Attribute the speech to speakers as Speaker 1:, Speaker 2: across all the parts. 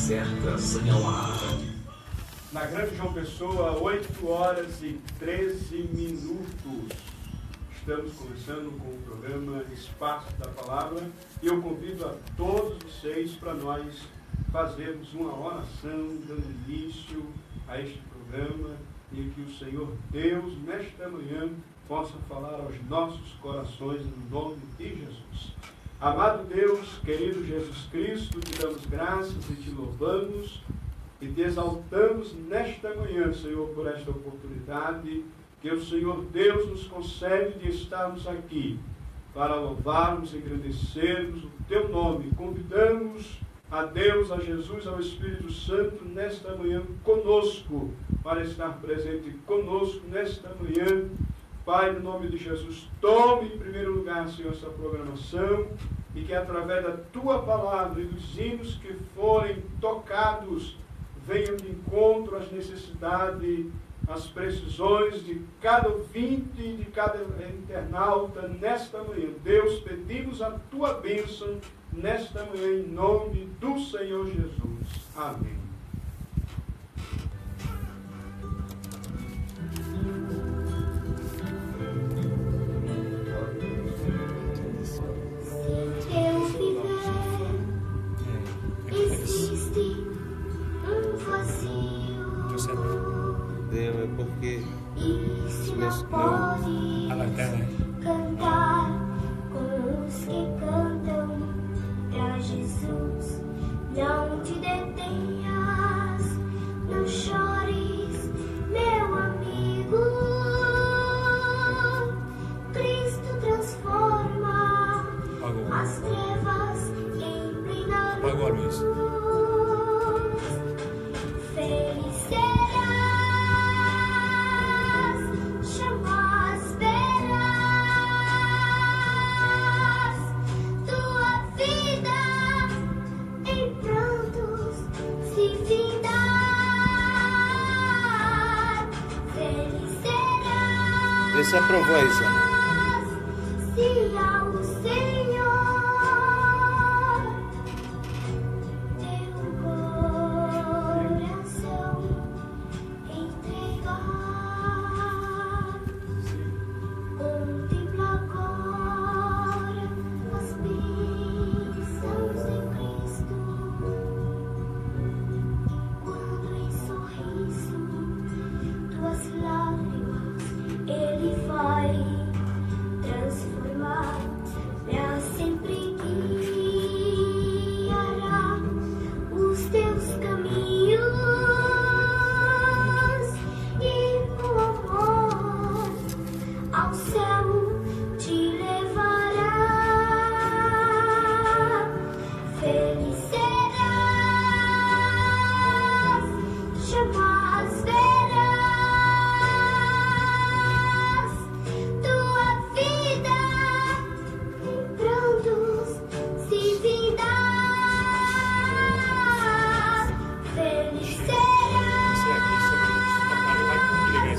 Speaker 1: certa sem alarme.
Speaker 2: Na Grande João Pessoa, 8h13. Estamos começando com o programa Espaço da Palavra e eu convido a todos vocês para nós fazermos uma oração dando início a este programa e que o Senhor Deus, nesta manhã, possa falar aos nossos corações no nome de Jesus. Amado Deus, querido Jesus Cristo, te damos graças e te louvamos e te exaltamos nesta manhã, Senhor, por esta oportunidade que o Senhor Deus nos concede de estarmos aqui para louvarmos e agradecermos o teu nome. Convidamos a Deus, a Jesus, ao Espírito Santo nesta manhã conosco, para estar presente conosco nesta manhã. Pai, no nome de Jesus, tome em primeiro lugar, Senhor, essa programação e que através da tua palavra e dos hinos que forem tocados venham de encontro às necessidades, às precisões de cada ouvinte e de cada internauta nesta manhã. Deus, pedimos a tua bênção nesta manhã em nome do Senhor Jesus. Amém.
Speaker 3: É porque
Speaker 4: isso não pode cantar com os que cantam pra Jesus. Não te detenhas, não chores, meu amigo. Cristo transforma as trevas em plena luz. Feliz serás, jamais verás tua vida em prantos se findar. Feliz serás.
Speaker 3: Vê se aprovou aí, Sam.
Speaker 4: Se ao Senhor teu coração entregar, contempla agora as bênçãos de Cristo, quando em sorriso tuas lágrimas Ele vai transformar, pra sempre guiará os teus caminhos e com amor ao céu te levará. Feliz serás, jamais verás tua vida em prantos se findar. Feliz serás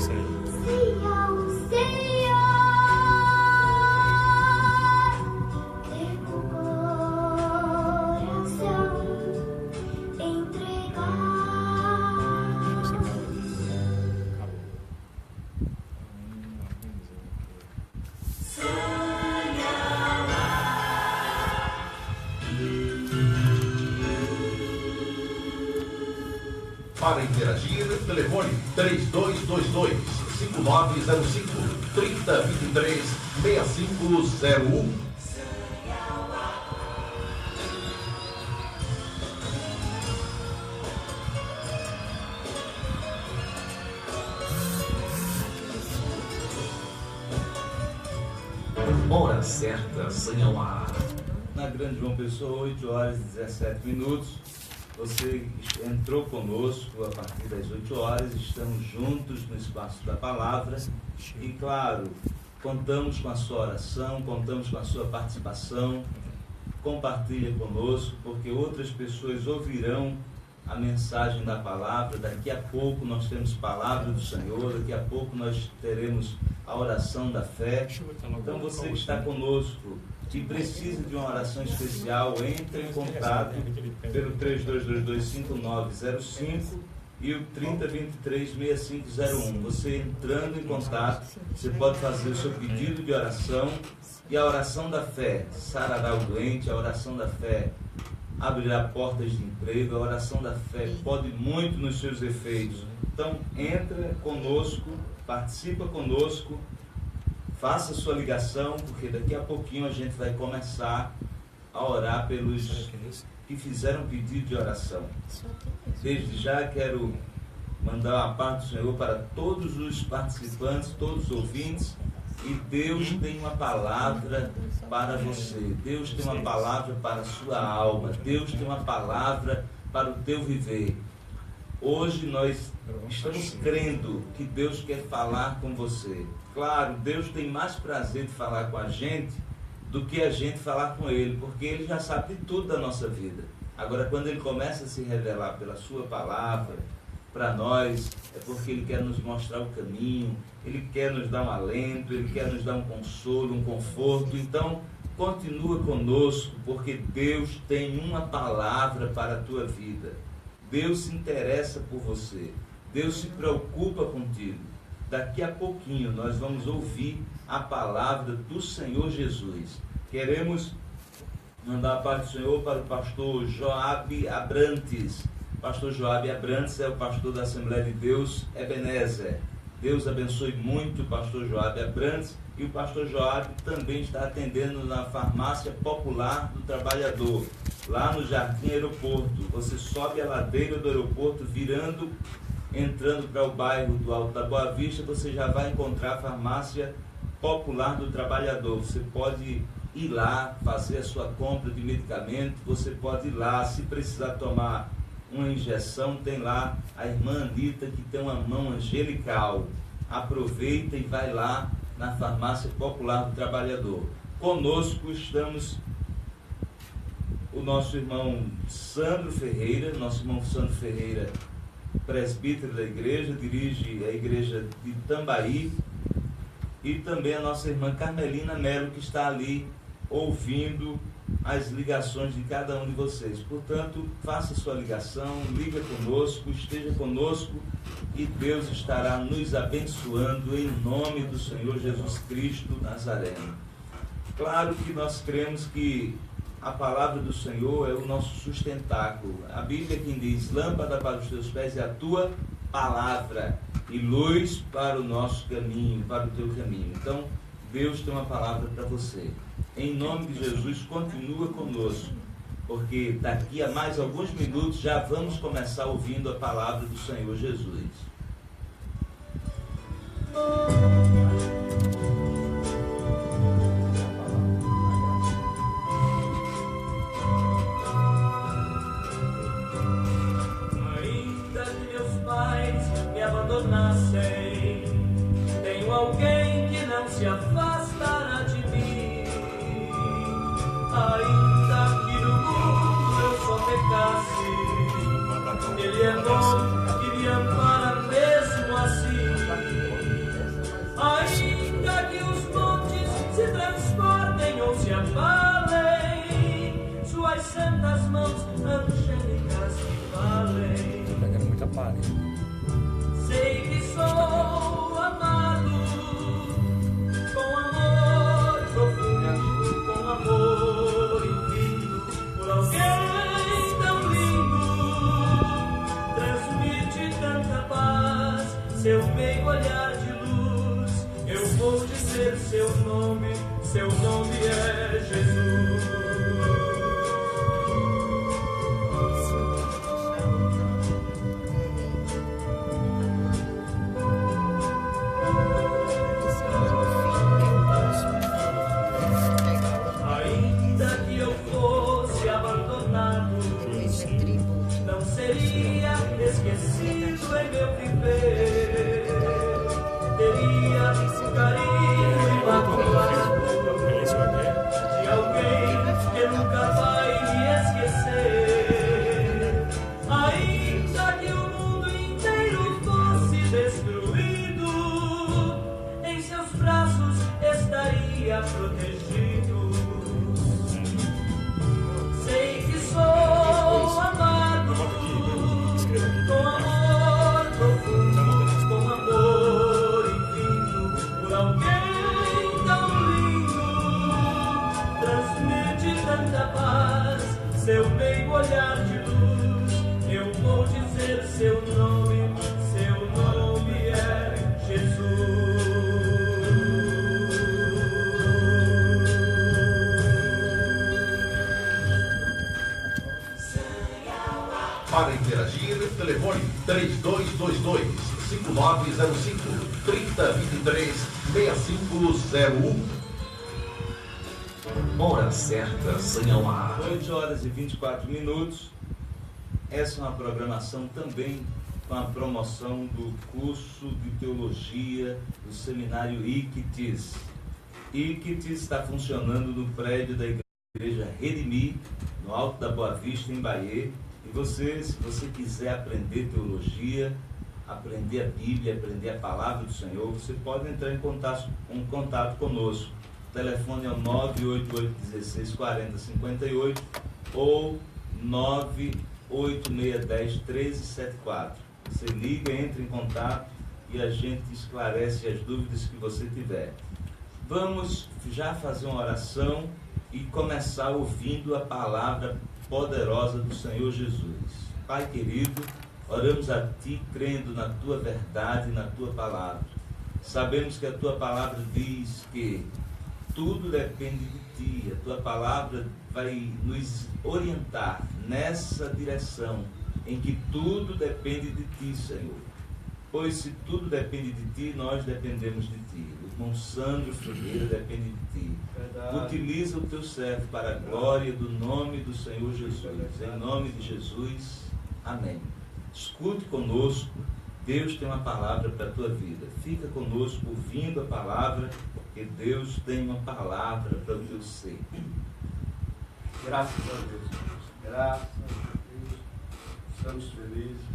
Speaker 4: se ao Senhor teu coração entregar.
Speaker 1: Para interagir, telefone 3222-5905, 3023-6501. Hora certa sem alarme.
Speaker 3: Na Grande João Pessoa, 8h17. Você entrou conosco a partir das 8 horas, estamos juntos no Espaço da Palavra e, claro, contamos com a sua oração, contamos com a sua participação. Compartilhe conosco, porque outras pessoas ouvirão a mensagem da palavra. Daqui a pouco nós temos palavra do Senhor, daqui a pouco nós teremos a oração da fé. Então você que está conosco e precisa de uma oração especial, entre em contato pelo 3222-5905 e o 3023-6501. Você entrando em contato, você pode fazer o seu pedido de oração, e a oração da fé sarará o doente, a oração da fé abrirá portas de emprego, a oração da fé pode muito nos seus efeitos. Então, entra conosco, participa conosco, faça sua ligação, porque daqui a pouquinho a gente vai começar a orar pelos que fizeram pedido de oração. Desde já quero mandar uma paz do Senhor para todos os participantes, todos os ouvintes, e Deus tem uma palavra para você, Deus tem uma palavra para a sua alma, Deus tem uma palavra para o teu viver. Hoje nós estamos crendo que Deus quer falar com você. Claro, Deus tem mais prazer de falar com a gente do que a gente falar com Ele, porque Ele já sabe de tudo da nossa vida. Agora, quando Ele começa a se revelar pela sua palavra para nós, é porque Ele quer nos mostrar o caminho, Ele quer nos dar um alento, Ele quer nos dar um consolo, um conforto. Então, continua conosco, porque Deus tem uma palavra para a tua vida. Deus se interessa por você, Deus se preocupa contigo. Daqui a pouquinho nós vamos ouvir a palavra do Senhor Jesus. Queremos mandar a paz do Senhor para o pastor Joabe Abrantes. Pastor Joabe Abrantes é o pastor da Assembleia de Deus Ebenezer. Deus abençoe muito o pastor Joabe Abrantes. E o pastor Joabe também está atendendo na Farmácia Popular do Trabalhador, lá no Jardim Aeroporto. Você sobe a ladeira do aeroporto, entrando para o bairro do Alto da Boa Vista, você já vai encontrar a Farmácia Popular do Trabalhador. Você pode ir lá, fazer a sua compra de medicamento, você pode ir lá, se precisar tomar uma injeção, tem lá a irmã Anitta, que tem uma mão angelical. Aproveita e vai lá na Farmácia Popular do Trabalhador. Conosco estamos o nosso irmão Sandro Ferreira, presbítero da igreja, dirige a igreja de Tambari, e também a nossa irmã Carmelina Melo, que está ali ouvindo as ligações de cada um de vocês. Portanto, faça sua ligação, liga conosco, esteja conosco, e Deus estará nos abençoando em nome do Senhor Jesus Cristo Nazareno. Claro que nós cremos que a palavra do Senhor é o nosso sustentáculo. A Bíblia quem diz: lâmpada para os teus pés é a tua palavra e luz para o nosso caminho, para o teu caminho. Então, Deus tem uma palavra para você. Em nome de Jesus, continua conosco, porque daqui a mais alguns minutos já vamos começar ouvindo a palavra do Senhor Jesus.
Speaker 5: Ainda que meus pais me abandonassem, tenho alguém que não se afastará de mim. Ainda que no mundo eu só pecasse, Ele é bom e me ampara mesmo assim. Ainda que os montes se transformem ou se abalem, suas santas mãos angélicas me valem.
Speaker 6: Pegando muita palha.
Speaker 5: Sei que sou amado com amor profundo, com amor infinito, por alguém tão lindo. Transmite tanta paz, seu meio olhar de luz. Eu vou dizer seu nome é Jesus. Ainda que eu fosse abandonado, não seria esquecido em meu viver. Teria o carinho imaculado de alguém
Speaker 1: Para interagir, telefone 3222-5905, 3023-6501. Hora certa, sem ao ar.
Speaker 3: 8 horas e 24 minutos. Essa é uma programação também com a promoção do curso de teologia do seminário ICTIS. ICTIS está funcionando no prédio da Igreja Redimir, no Alto da Boa Vista, em Bahia. E você, se você quiser aprender teologia, aprender a Bíblia, aprender a palavra do Senhor, você pode entrar em contato conosco. O telefone é o 988-16-40-58 ou 98610-1374. Você liga, entra em contato e a gente esclarece as dúvidas que você tiver. Vamos já fazer uma oração e começar ouvindo a palavra poderosa do Senhor Jesus. Pai querido, oramos a Ti crendo na Tua verdade e na Tua palavra. Sabemos que a Tua palavra diz que tudo depende de Ti. A Tua palavra vai nos orientar nessa direção em que tudo depende de Ti, Senhor. Pois se tudo depende de Ti, nós dependemos de Ti. O irmão Sandro Ferreira depende de Ti.
Speaker 2: Verdade.
Speaker 3: Utiliza o Teu servo para a glória do nome do Senhor Jesus. Em nome de Jesus, amém. Escute conosco. Deus tem uma palavra para a tua vida. Fica conosco ouvindo a palavra, porque Deus tem uma palavra para o teu ser.
Speaker 2: Graças a Deus. Graças a Deus. Estamos felizes,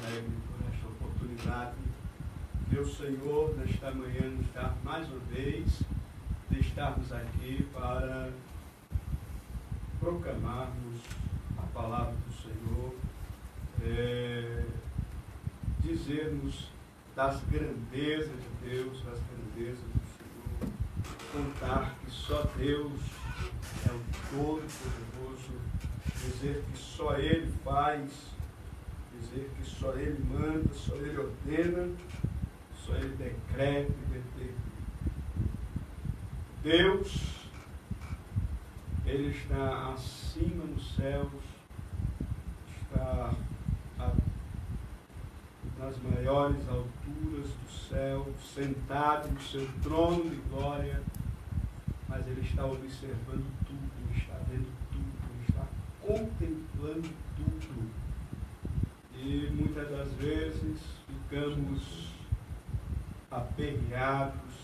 Speaker 2: alegres por esta oportunidade que o Senhor, nesta manhã, nos dá mais uma vez de estarmos aqui para proclamarmos a palavra do Senhor, dizermos das grandezas de Deus, das grandezas do Senhor, contar que só Deus é o Todo-Poderoso, dizer que só Ele faz, dizer que só Ele manda, só Ele ordena, só Ele decreta e determina. Deus, Ele está acima nos céus, está nas maiores alturas do céu, sentado no seu trono de glória, mas Ele está observando tudo, Ele está vendo tudo, Ele está contemplando tudo. E muitas das vezes ficamos aperreados,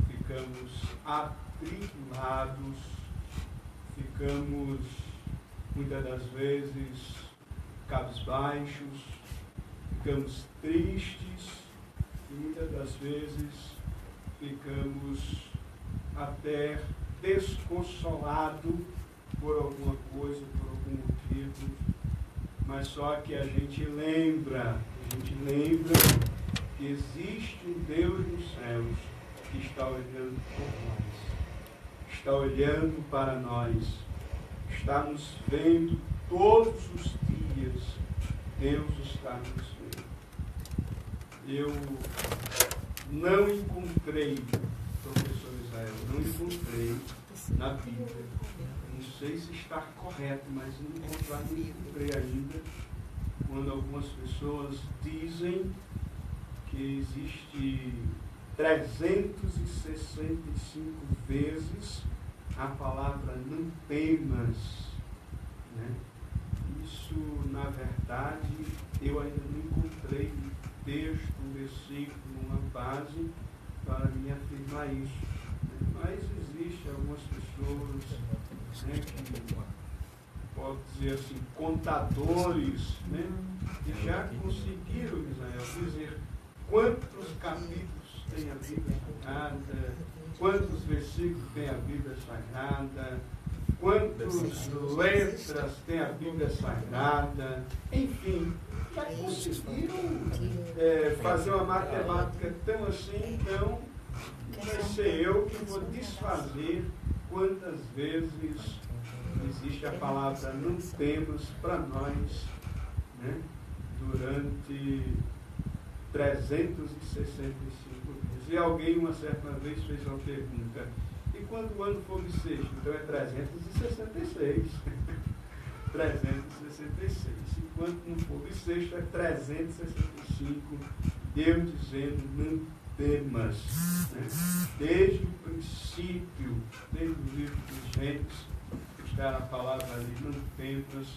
Speaker 2: ficamos atribulados, ficamos muitas das vezes cabisbaixos, ficamos tristes e muitas das vezes ficamos até desconsolados por alguma coisa, por algum motivo, mas só que a gente lembra que existe um Deus nos céus que está olhando por nós, está olhando para nós, está nos vendo todos os dias. Deus está nos vendo. Eu não encontrei, professor Israel, não encontrei na Bíblia, não sei se está correto, mas não encontrei ainda, quando algumas pessoas dizem que existe 365 vezes a palavra não temas, né? Isso, na verdade, eu ainda não encontrei um texto, um versículo, uma base para me afirmar isso. Mas existem algumas pessoas, né, que, pode dizer assim, contadores, né, que já conseguiram, Israel, dizer quantos capítulos tem a Bíblia Sagrada, quantos versículos tem a Bíblia Sagrada, quantas letras tem a Bíblia Sagrada, enfim, já conseguiram fazer uma matemática tão assim, então vai ser eu que vou desfazer quantas vezes existe a palavra não temos para nós, né, durante 365 vezes. E alguém uma certa vez fez uma pergunta: e quando o ano for bissexto? Então é 366. 366. Enquanto não for bissexto, é 365. Deus dizendo, não temas. Né? Desde o princípio, desde o livro dos Gênesis, está a palavra ali, não temas.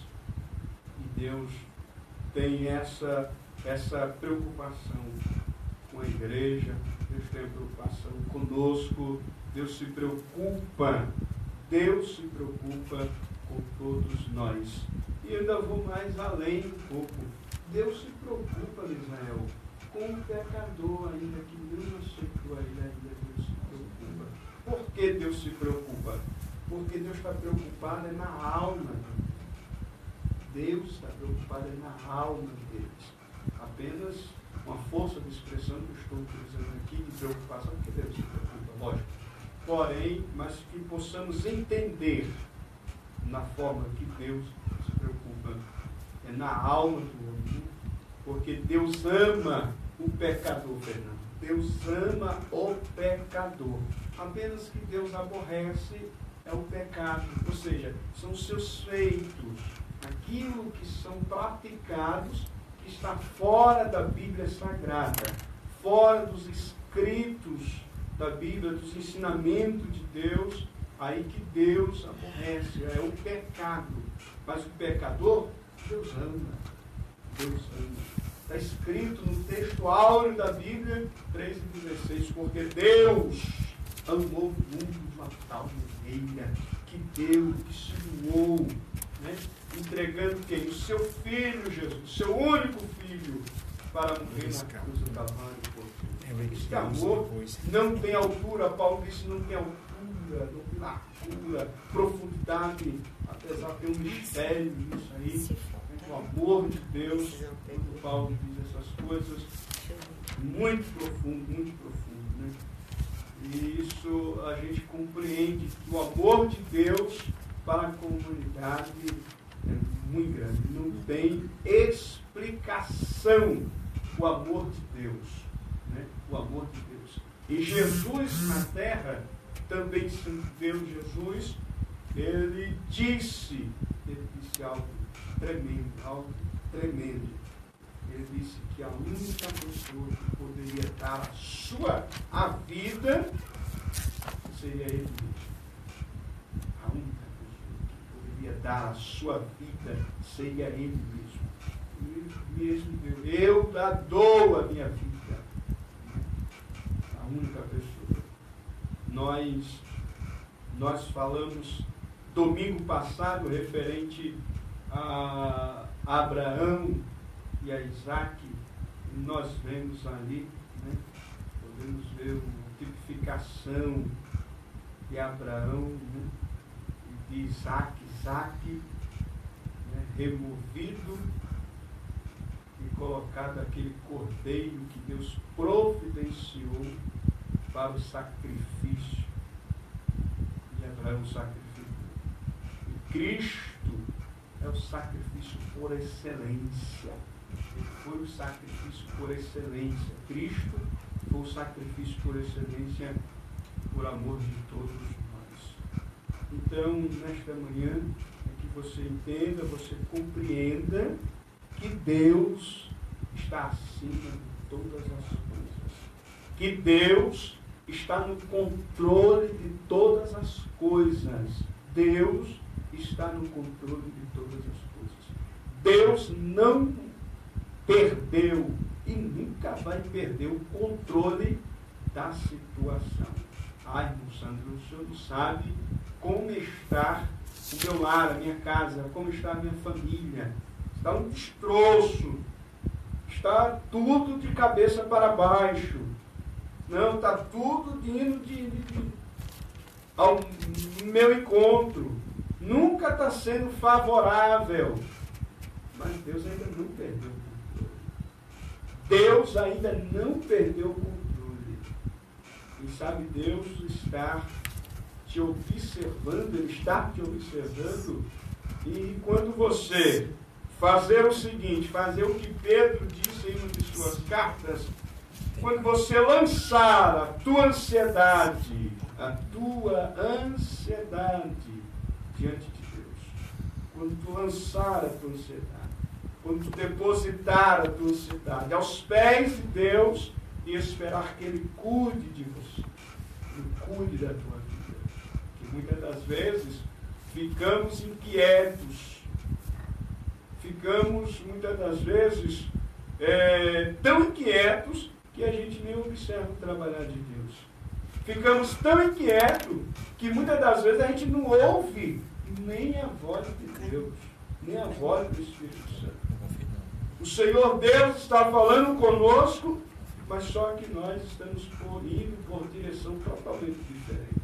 Speaker 2: E Deus tem essa preocupação com a igreja, Deus tem a preocupação conosco, Deus se preocupa com todos nós. E ainda vou mais além um pouco. Deus se preocupa, Israel, com o pecador ainda que não aceitou ele, ainda Deus se preocupa. Por que Deus se preocupa? Porque Deus está preocupado na alma. Deus está preocupado na alma deles. Apenas uma força de expressão que eu estou utilizando aqui de preocupação, porque Deus se preocupa, lógico. Porém, mas que possamos entender na forma que Deus se preocupa. É na alma do homem. Porque Deus ama o pecador, Fernando. Deus ama o pecador. Apenas que Deus aborrece é o pecado. Ou seja, são os seus feitos. Aquilo que são praticados, que está fora da Bíblia Sagrada, fora dos escritos da Bíblia, dos ensinamentos de Deus, aí que Deus aborrece, é o pecado. Mas o pecador, Deus ama. Deus ama. Está escrito no texto áureo da Bíblia 3:16, porque Deus amou o mundo de uma tal maneira que deu, que se doou, né? Entregando quem? O seu Filho Jesus, o seu único Filho, para morrer na cruz do Calvário. Esse amor não tem altura, Paulo disse, não tem altura, não tem largura, profundidade, apesar de ter um mistério nisso aí. O amor de Deus, quando Paulo diz essas coisas, muito profundo, né? E isso a gente compreende que o amor de Deus para a comunidade é muito grande. Não tem explicação o amor de Deus, né? O amor de Deus. E Jesus na terra, também sendo Deus Jesus, ele disse algo tremendo. Ele disse que a única pessoa que poderia dar a vida seria ele mesmo. A única pessoa que poderia dar a sua vida seria ele mesmo. Ele mesmo Deus. Eu dou a minha vida. A única pessoa. Nós falamos domingo passado referente a Abraão e a Isaac, e nós vemos ali, né, podemos ver uma tipificação de Abraão, né, e de Isaac, né, removido e colocado aquele cordeiro que Deus providenciou para o sacrifício, e Abraão sacrificou. E Cristo é o sacrifício por excelência. Ele foi o sacrifício por excelência. Cristo foi o sacrifício por excelência, por amor de todos nós. Então, nesta manhã, é que você entenda, você compreenda que Deus está acima de todas as coisas. Que Deus está no controle de todas as coisas. Deus está no controle de todas as coisas. Deus não perdeu e nunca vai perder o controle da situação. Ai, irmão Sandro, o senhor não sabe como está o meu lar, a minha casa, como está a minha família. Está um destroço. Está tudo de cabeça para baixo. Não, está tudo indo ao meu encontro. Nunca está sendo favorável. Mas Deus ainda não perdeu o controle. Deus ainda não perdeu o controle. E sabe, Deus está te observando, Ele está te observando. E quando você fazer o seguinte, fazer o que Pedro disse em uma de suas cartas, quando você lançar a tua ansiedade diante de Deus, quando tu lançar a tua ansiedade, quando tu depositar a tua ansiedade aos pés de Deus e esperar que Ele cuide de você, Ele cuide da tua vida. Que muitas das vezes ficamos inquietos, ficamos muitas das vezes tão inquietos que a gente nem observa o trabalhar de Deus. Ficamos tão inquietos que muitas das vezes a gente não ouve nem a voz de Deus, nem a voz do Espírito Santo. O Senhor Deus está falando conosco, mas só que nós estamos indo por direção totalmente diferente.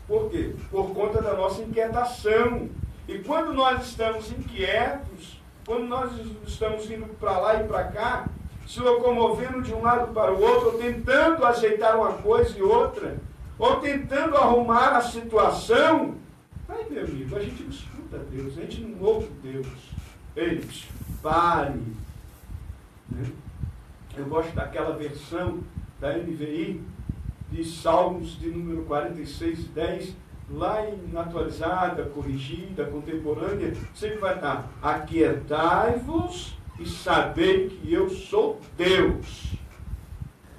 Speaker 2: Por quê? Por conta da nossa inquietação. E quando nós estamos inquietos, quando nós estamos indo para lá e para cá, se locomovendo de um lado para o outro, ou tentando ajeitar uma coisa e outra, ou tentando arrumar a situação, aí, meu amigo, a gente não escuta Deus, a gente não ouve Deus. Ei, pare. Né? Eu gosto daquela versão da NVI, de Salmos de número 46, 10, lá na atualizada, corrigida, contemporânea, sempre vai estar: aquietai-vos e sabei que eu sou Deus.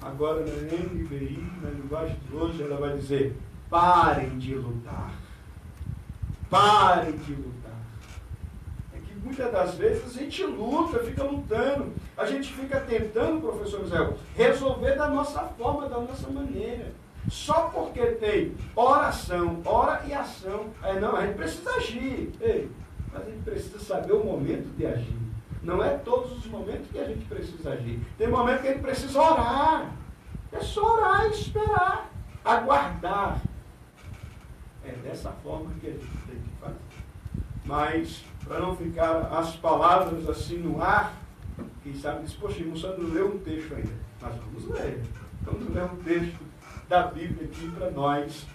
Speaker 2: Agora, na NVI, na linguagem de hoje, ela vai dizer: parem de lutar. Parem de lutar. É que muitas das vezes a gente luta, fica lutando. A gente fica tentando, professor Israel, resolver da nossa forma, da nossa maneira. Só porque tem oração, ora e ação. Não, a gente precisa agir. Ei, mas a gente precisa saber o momento de agir. Não é todos os momentos que a gente precisa agir. Tem momentos que a gente precisa orar. É só orar e esperar. Aguardar. É dessa forma que a gente tem que fazer. Mas, para não ficar as palavras assim no ar, quem sabe diz: poxa, irmão, só não leu um texto ainda. Mas vamos ler. Vamos ler um texto da Bíblia aqui para nós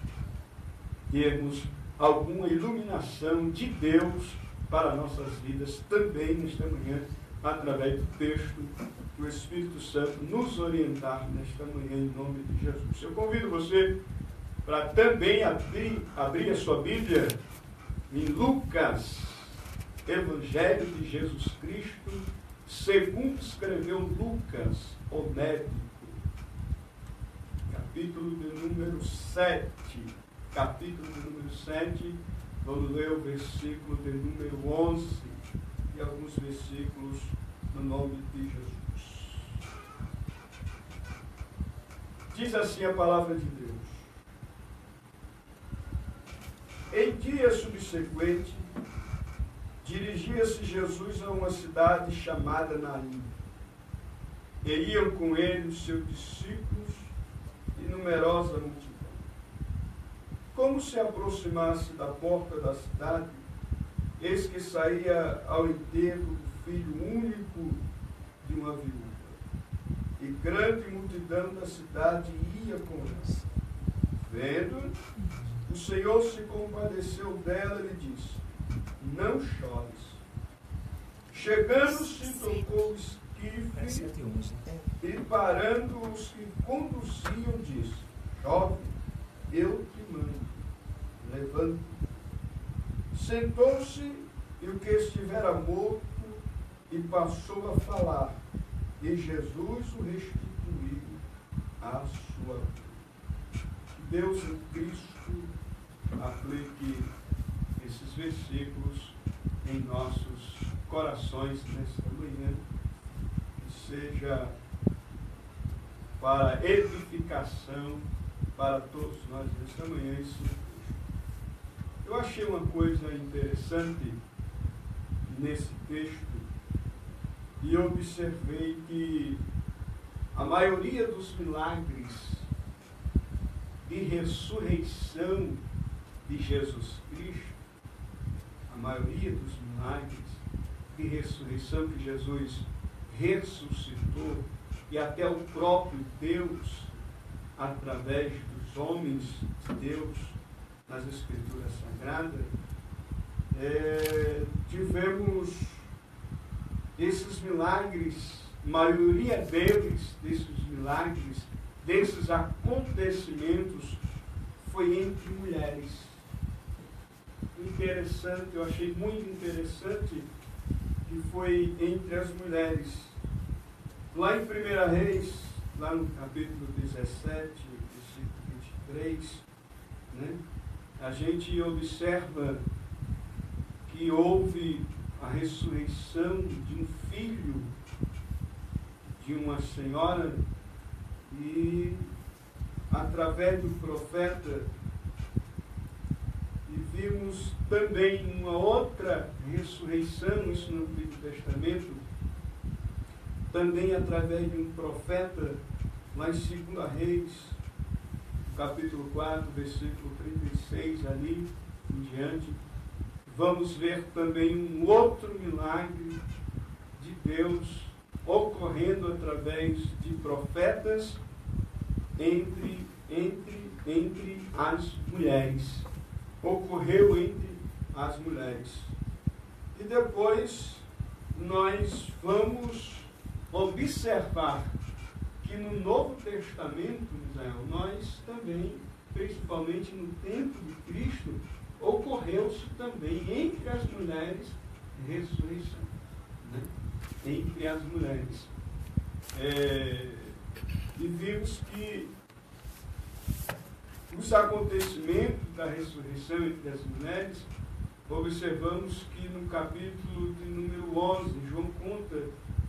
Speaker 2: termos alguma iluminação de Deus para nossas vidas também nesta manhã, através do texto do Espírito Santo nos orientar nesta manhã, em nome de Jesus. Eu convido você para também abrir a sua Bíblia em Lucas, Evangelho de Jesus Cristo, segundo escreveu Lucas, o médico, capítulo de número 7. Capítulo de número 7, vamos ler o versículo de número 11 e alguns versículos no nome de Jesus. Diz assim a palavra de Deus: em dia subsequente, dirigia-se Jesus a uma cidade chamada Naim. E iam com ele os seus discípulos e numerosa multidão. Como se aproximasse da porta da cidade, eis que saía ao enterro do filho único de uma viúva. E grande multidão da cidade ia com ela. Vendo, o Senhor se compadeceu dela e lhe disse: não chores. Chegando-se, tocou o esquife e, parando os que conduziam, disse: jovem, eu te mando, levanta. Sentou-se, e o que estivera morto e passou a falar, e Jesus o restituiu à sua vida. Deus em Cristo aplique esses versículos em nossos corações nesta manhã, que seja para edificação para todos nós nesta manhã. Eu achei uma coisa interessante nesse texto e eu observei que a maioria dos milagres de ressurreição de Jesus Cristo, a maioria dos milagres de ressurreição que Jesus ressuscitou, e até o próprio Deus, através dos homens de Deus, nas Escrituras Sagradas, tivemos esses milagres, maioria deles, desses milagres, desses acontecimentos, foi entre mulheres. interessante, eu achei muito interessante, que foi entre as mulheres. Lá em 1 Reis, lá no capítulo 17, versículo 23, né, a gente observa que houve a ressurreição de um filho de uma senhora, e através do profeta, e vimos também uma outra ressurreição, isso no Antigo Testamento, também através de um profeta, lá em 2 Reis, capítulo 4, versículo 36, ali em diante. Vamos ver também um outro milagre de Deus ocorrendo através de profetas entre as mulheres. Ocorreu entre as mulheres. E depois nós vamos observar que no Novo Testamento, Israel, nós também, principalmente no tempo de Cristo, ocorreu-se também entre as mulheres ressurreição. Né? Entre as mulheres. E vimos que os acontecimentos da ressurreição entre as mulheres, observamos que no capítulo de número 11, João conta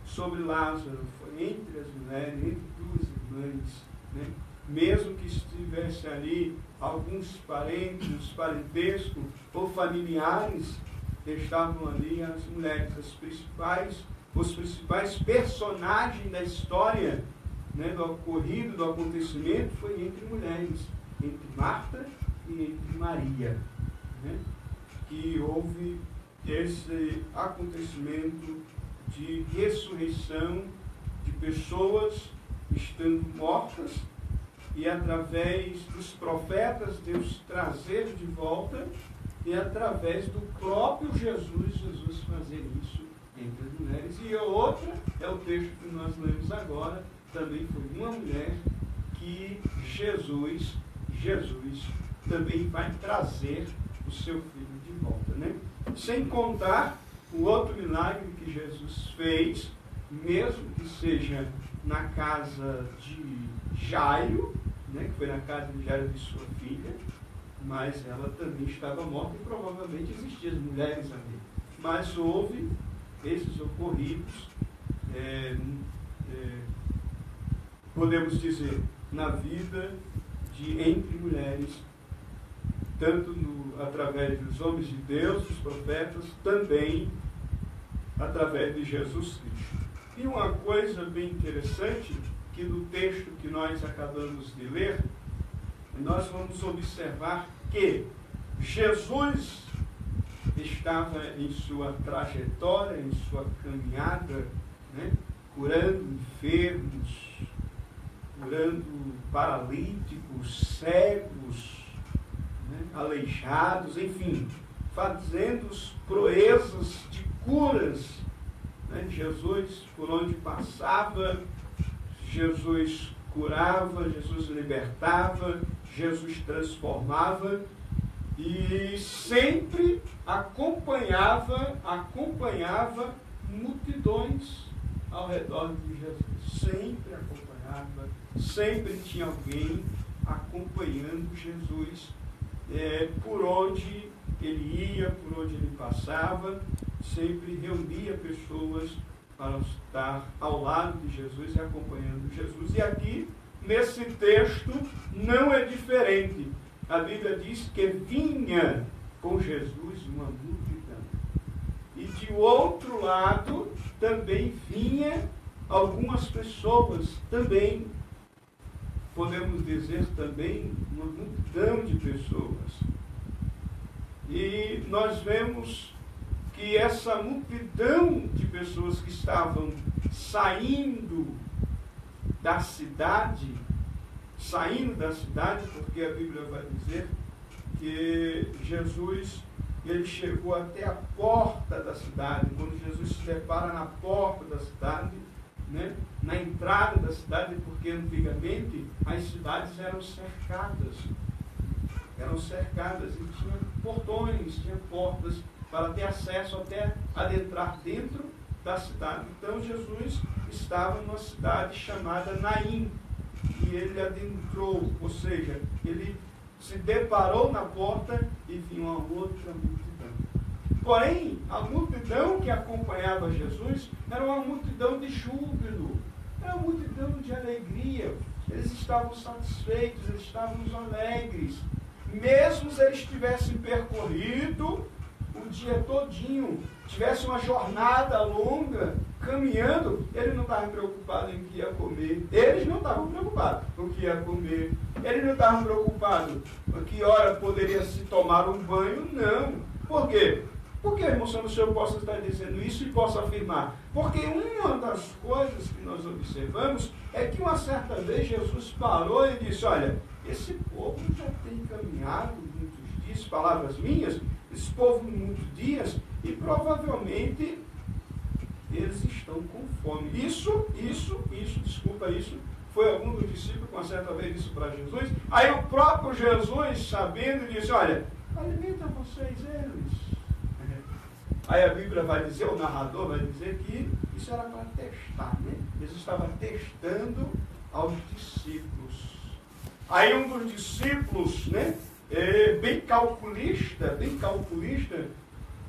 Speaker 2: sobre Lázaro, foi entre as mulheres, entre duas irmãs, né? Mesmo que estivesse ali alguns parentes, parentesco ou familiares, estavam ali as mulheres, os principais personagens da história, né, do ocorrido, do acontecimento, foi entre mulheres, entre Marta e entre Maria, né, que houve esse acontecimento de ressurreição de pessoas estando mortas, e através dos profetas Deus trazer de volta, e através do próprio Jesus fazer isso entre as mulheres. E a outra é o texto que nós lemos agora, também foi uma mulher que Jesus também vai trazer o seu filho de volta, né? Sem contar o outro milagre que Jesus fez, mesmo que seja na casa de Jairo, né, que foi na casa de Jairo de sua filha, mas ela também estava morta e provavelmente existiam as mulheres ali. Mas houve esses ocorridos, podemos dizer, na vida de entre mulheres, tanto através dos homens de Deus, dos profetas, também através de Jesus Cristo. E uma coisa bem interessante, que no texto que nós acabamos de ler, nós vamos observar que Jesus estava em sua trajetória, em sua caminhada, né, curando enfermos, curando paralíticos, cegos, né, aleijados, enfim, fazendo proezas de curas. Né? Jesus, por onde passava, Jesus curava, Jesus libertava, Jesus transformava, e sempre acompanhava multidões ao redor de Jesus. Sempre acompanhava, sempre tinha alguém acompanhando Jesus por onde ele ia, por onde ele passava, sempre reunia pessoas para estar ao lado de Jesus e acompanhando Jesus. E aqui, nesse texto, não é diferente. A Bíblia diz que vinha com Jesus uma multidão. E de outro lado, também vinha algumas pessoas, também, podemos dizer também, uma multidão de pessoas. E nós vemos que essa multidão de pessoas que estavam saindo da cidade, porque a Bíblia vai dizer que Jesus, ele chegou até a porta da cidade. Quando Jesus se depara na porta da cidade, né, na entrada da cidade, porque antigamente as cidades eram cercadas. eram cercadas e tinha portões, tinha portas para ter acesso até adentrar dentro da cidade. Então Jesus estava numa cidade chamada Naim e ele adentrou, ou seja, ele se deparou na porta e viu uma outra multidão. Porém, a multidão que acompanhava Jesus era uma multidão de júbilo, era uma multidão de alegria. Eles estavam satisfeitos, eles estavam alegres. Mesmo se eles tivessem percorrido o dia todinho, tivessem uma jornada longa, caminhando, ele não estava preocupado em que ia comer. Eles não estavam preocupados com o que ia comer. Eles não estavam preocupados com que hora poderia se tomar um banho, não. Por quê? Porque, irmão, se o senhor possa estar dizendo isso e possa afirmar? Porque uma das coisas que nós observamos é que uma certa vez Jesus parou e disse, olha, esse povo já tem caminhado muitos dias, palavras minhas, esse povo muitos dias, e provavelmente eles estão com fome. Isso, foi algum dos discípulos, uma certa vez, disse para Jesus. Aí o próprio Jesus, sabendo, disse, olha, alimenta vocês eles. Aí a Bíblia vai dizer, o narrador vai dizer que isso era para testar, né? Eles estavam testando aos discípulos. Aí um dos discípulos, né, bem calculista,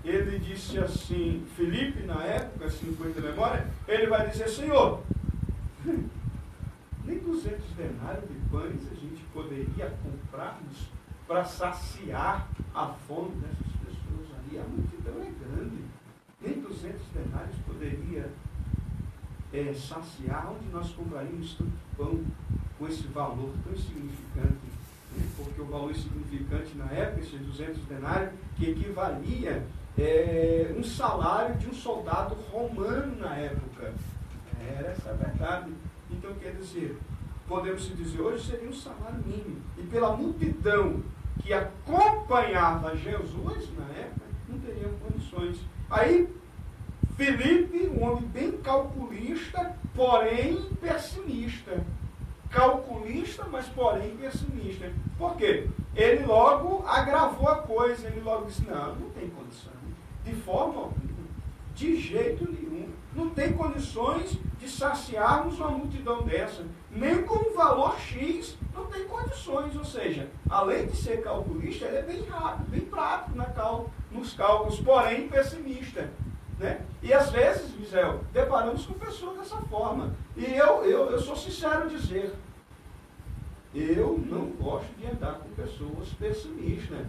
Speaker 2: ele disse assim, Filipe, na época, se não foi de memória, ele vai dizer, Senhor, nem 200 denários de pães a gente poderia comprarmos para saciar a fome dessas pessoas ali. A multidão é grande. Nem 200 denários poderia saciar. Onde nós compraríamos tanto pão com esse valor tão insignificante? Né? Porque o valor insignificante na época, esses 200 denários, que equivalia um salário de um soldado romano na época. Era essa a verdade. Então, quer dizer, podemos dizer, hoje seria um salário mínimo. E pela multidão que acompanhava Jesus na época, não teriam condições. Aí, Filipe, um homem bem calculista, porém pessimista. Calculista, mas porém pessimista. Por quê? Ele logo agravou a coisa, ele logo disse, não tem condição. De forma alguma, de jeito nenhum. Não tem condições de saciarmos uma multidão dessa. Nem com um valor X, não tem condições. Ou seja, além de ser calculista, ele é bem rápido, bem prático nos cálculos, porém pessimista. Né? E às vezes, Misael, deparamos com pessoas dessa forma. E eu sou sincero em dizer, eu não gosto de andar com pessoas pessimistas.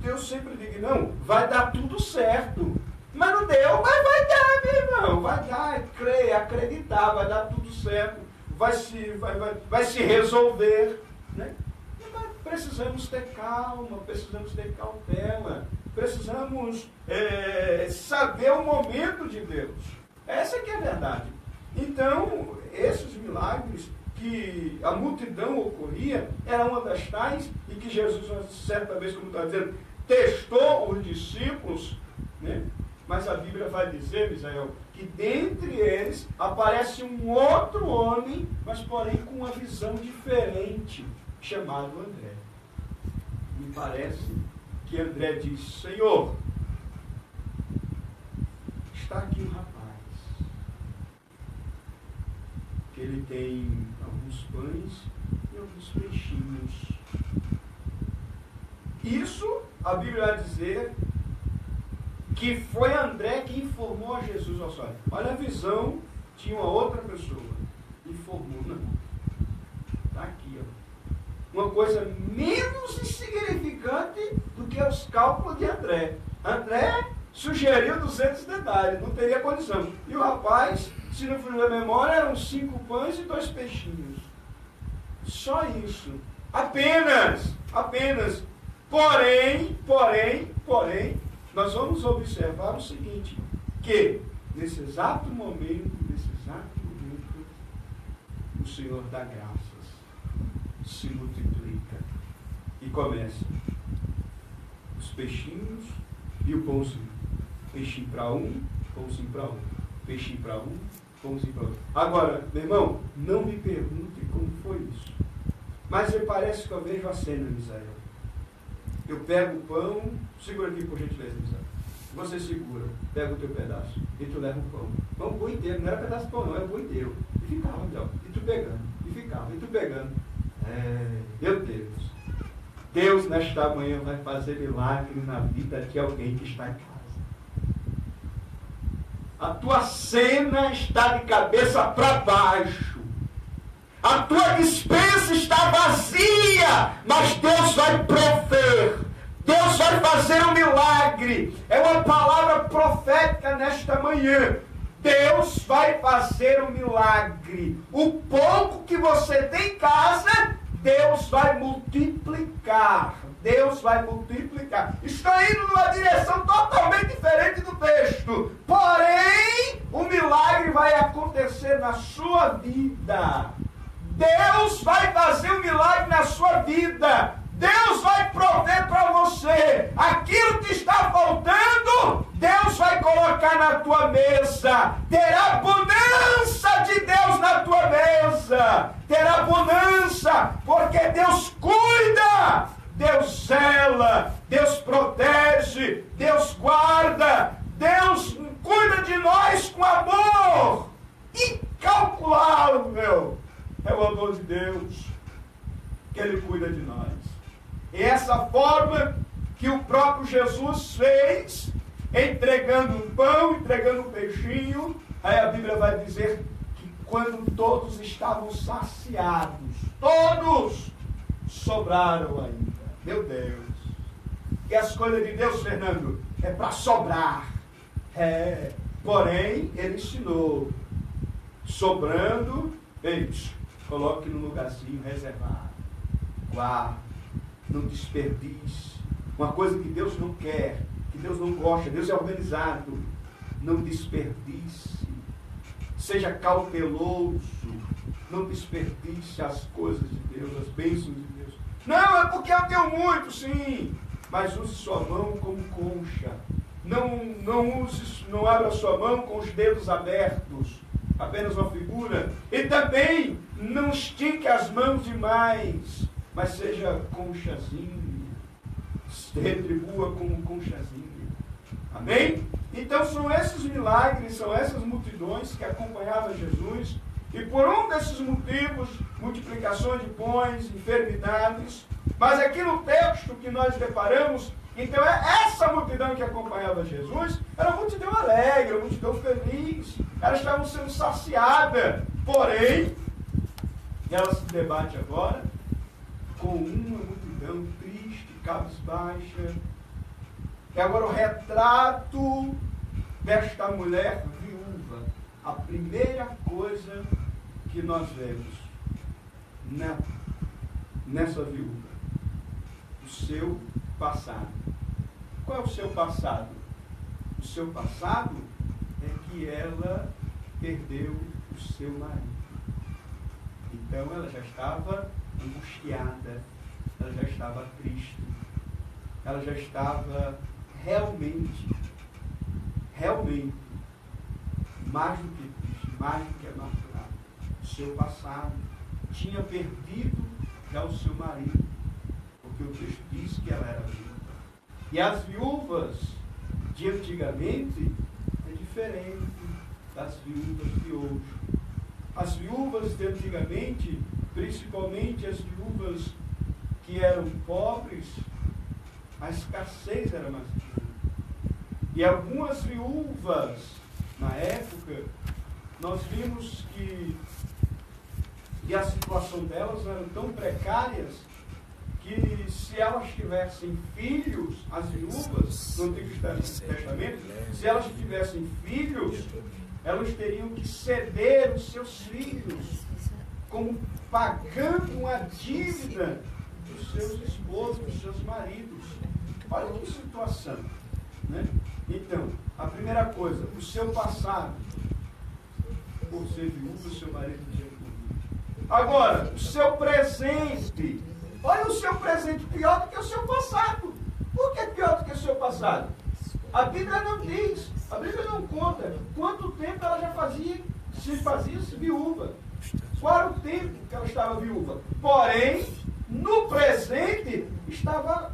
Speaker 2: Eu sempre digo, não, vai dar tudo certo. Mas não deu, mas vai dar, meu irmão. Vai dar, crer, acreditar, vai dar tudo certo. Vai se resolver. Né? Mas precisamos ter calma, precisamos ter cautela. Precisamos saber o momento de Deus. Essa que é a verdade. Então, esses milagres que a multidão ocorria, era uma das tais, e que Jesus, certa vez, como está dizendo, testou os discípulos, né? Mas a Bíblia vai dizer, Misael, que dentre eles aparece um outro homem, mas porém com uma visão diferente, chamado André. Me parece que André diz, Senhor, está aqui um rapaz, que ele tem alguns pães e alguns peixinhos. Isso, a Bíblia vai dizer que foi André que informou a Jesus. Olha a visão, tinha uma outra pessoa, informou, não, está aqui, ó. Uma coisa menos insignificante do que os cálculos de André. André sugeriu 200 denários, não teria condição. E o rapaz, se não for na memória, eram 5 pães e 2 peixinhos. Só isso. Apenas. Porém, nós vamos observar o seguinte, que nesse exato momento, o Senhor dá graças, se multiplica e começa. Os peixinhos e o pãozinho. Peixinho para um, pãozinho para outro. Peixinho para um, pãozinho para outro. Agora, meu irmão, não me pergunte como foi isso. Mas me parece que eu vejo a cena, Misael. Eu pego o pão, segura aqui por gentileza, você segura, pega o teu pedaço e tu leva o pão. Pão o pão inteiro, não era pedaço de pão não, era o pão inteiro. E ficava, então, e tu pegando, e ficava, e tu pegando. Meu Deus, Deus nesta manhã vai fazer milagre na vida de alguém que está em casa. A tua cena está de cabeça para baixo. A tua despensa está vazia, mas Deus vai prover. Deus vai fazer um milagre. É uma palavra profética nesta manhã. Deus vai fazer um milagre. O pouco que você tem em casa, Deus vai multiplicar. Deus vai multiplicar. Estou indo numa direção totalmente diferente do texto. Porém, o milagre vai acontecer na sua vida. Deus vai fazer um milagre na sua vida. Deus vai prover para você aquilo que está faltando. Deus vai colocar na tua mesa. Terá bonança de Deus na tua mesa. Terá bonança, porque Deus cuida, Deus zela, Deus protege, Deus guarda, Deus cuida de nós com amor incalculável. É o amor de Deus que Ele cuida de nós. E essa forma que o próprio Jesus fez, entregando um pão, entregando um peixinho, aí a Bíblia vai dizer que quando todos estavam saciados, todos sobraram ainda. Meu Deus! E as coisas de Deus, Fernando, é para sobrar. Porém, Ele ensinou, sobrando, coloque no lugarzinho reservado. Guarde, não desperdice. Uma coisa que Deus não quer, que Deus não gosta, Deus é organizado. Não desperdice. Seja cauteloso. Não desperdice as coisas de Deus, as bênçãos de Deus. Não, é porque eu tenho muito, sim. Mas use sua mão como concha. Não abra sua mão com os dedos abertos. Apenas uma figura. E também não estique as mãos demais, mas seja conchazinha. Retribua como conchazinha. Amém? Então são esses milagres, são essas multidões que acompanhavam Jesus. E por um desses motivos, multiplicações de pães, enfermidades. Mas aqui no texto que nós deparamos, então essa multidão que acompanhava Jesus era uma multidão alegre, uma multidão feliz. Elas estavam sendo saciadas. Porém, ela se debate agora com uma multidão triste, cabisbaixa. É agora o retrato desta mulher viúva. A primeira coisa que nós vemos nessa viúva, o seu passado. Qual é o seu passado? O seu passado é que ela perdeu o seu marido. Então ela já estava angustiada, ela já estava triste, ela já estava realmente, mais do que triste, mais do que amargurada. O seu passado tinha perdido já o seu marido, porque o texto diz que ela era viúva. E as viúvas de antigamente é diferente das viúvas de hoje. As viúvas de antigamente, principalmente as viúvas que eram pobres, a escassez era mais grande. E algumas viúvas, na época, nós vimos que a situação delas eram tão precárias que se elas tivessem filhos, as viúvas, no Antigo Testamento, se elas tivessem filhos, elas teriam que ceder os seus filhos, como pagando uma dívida dos seus esposos, dos seus maridos. Olha que situação, né? Então, a primeira coisa, o seu passado, por ser viúva, o seu marido tinha morrido. Agora, o seu presente. Olha o seu presente pior do que o seu passado. Por que pior do que o seu passado? A Bíblia não diz, a Bíblia não conta quanto tempo ela já fazia-se viúva. Qual era o tempo que ela estava viúva? Porém, no presente, estava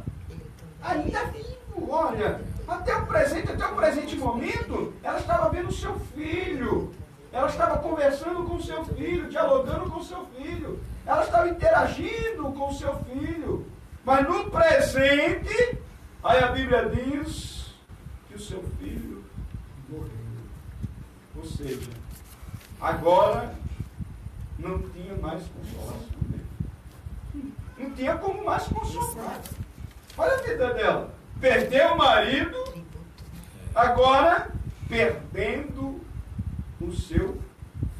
Speaker 2: ainda vivo, olha, até o presente momento, ela estava vendo o seu filho, ela estava conversando com o seu filho, dialogando com o seu filho, ela estava interagindo com o seu filho, mas no presente, aí a Bíblia diz que o seu filho morreu. Ou seja, agora não tinha mais consolação dele. Não tinha como mais consolar. Olha a vida dela. Perdeu o marido, agora perdendo o seu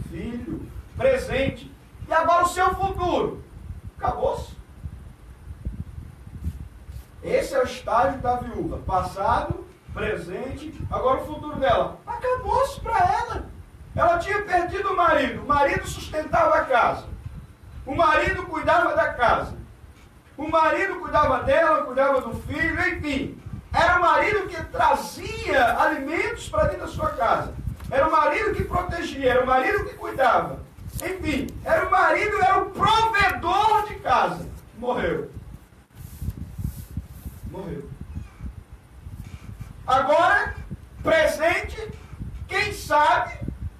Speaker 2: filho presente. E agora o seu futuro. Acabou-se. Esse é o estágio da viúva. Passado, presente, agora o futuro dela. Acabou-se para ela. Ela tinha perdido o marido sustentava a casa. O marido cuidava da casa. O marido cuidava dela, cuidava do filho, enfim. Era o marido que trazia alimentos para dentro da sua casa. Era o marido que protegia, era o marido que cuidava. Enfim, era o marido, era o provedor de casa. Morreu. Morreu. Agora, presente, quem sabe,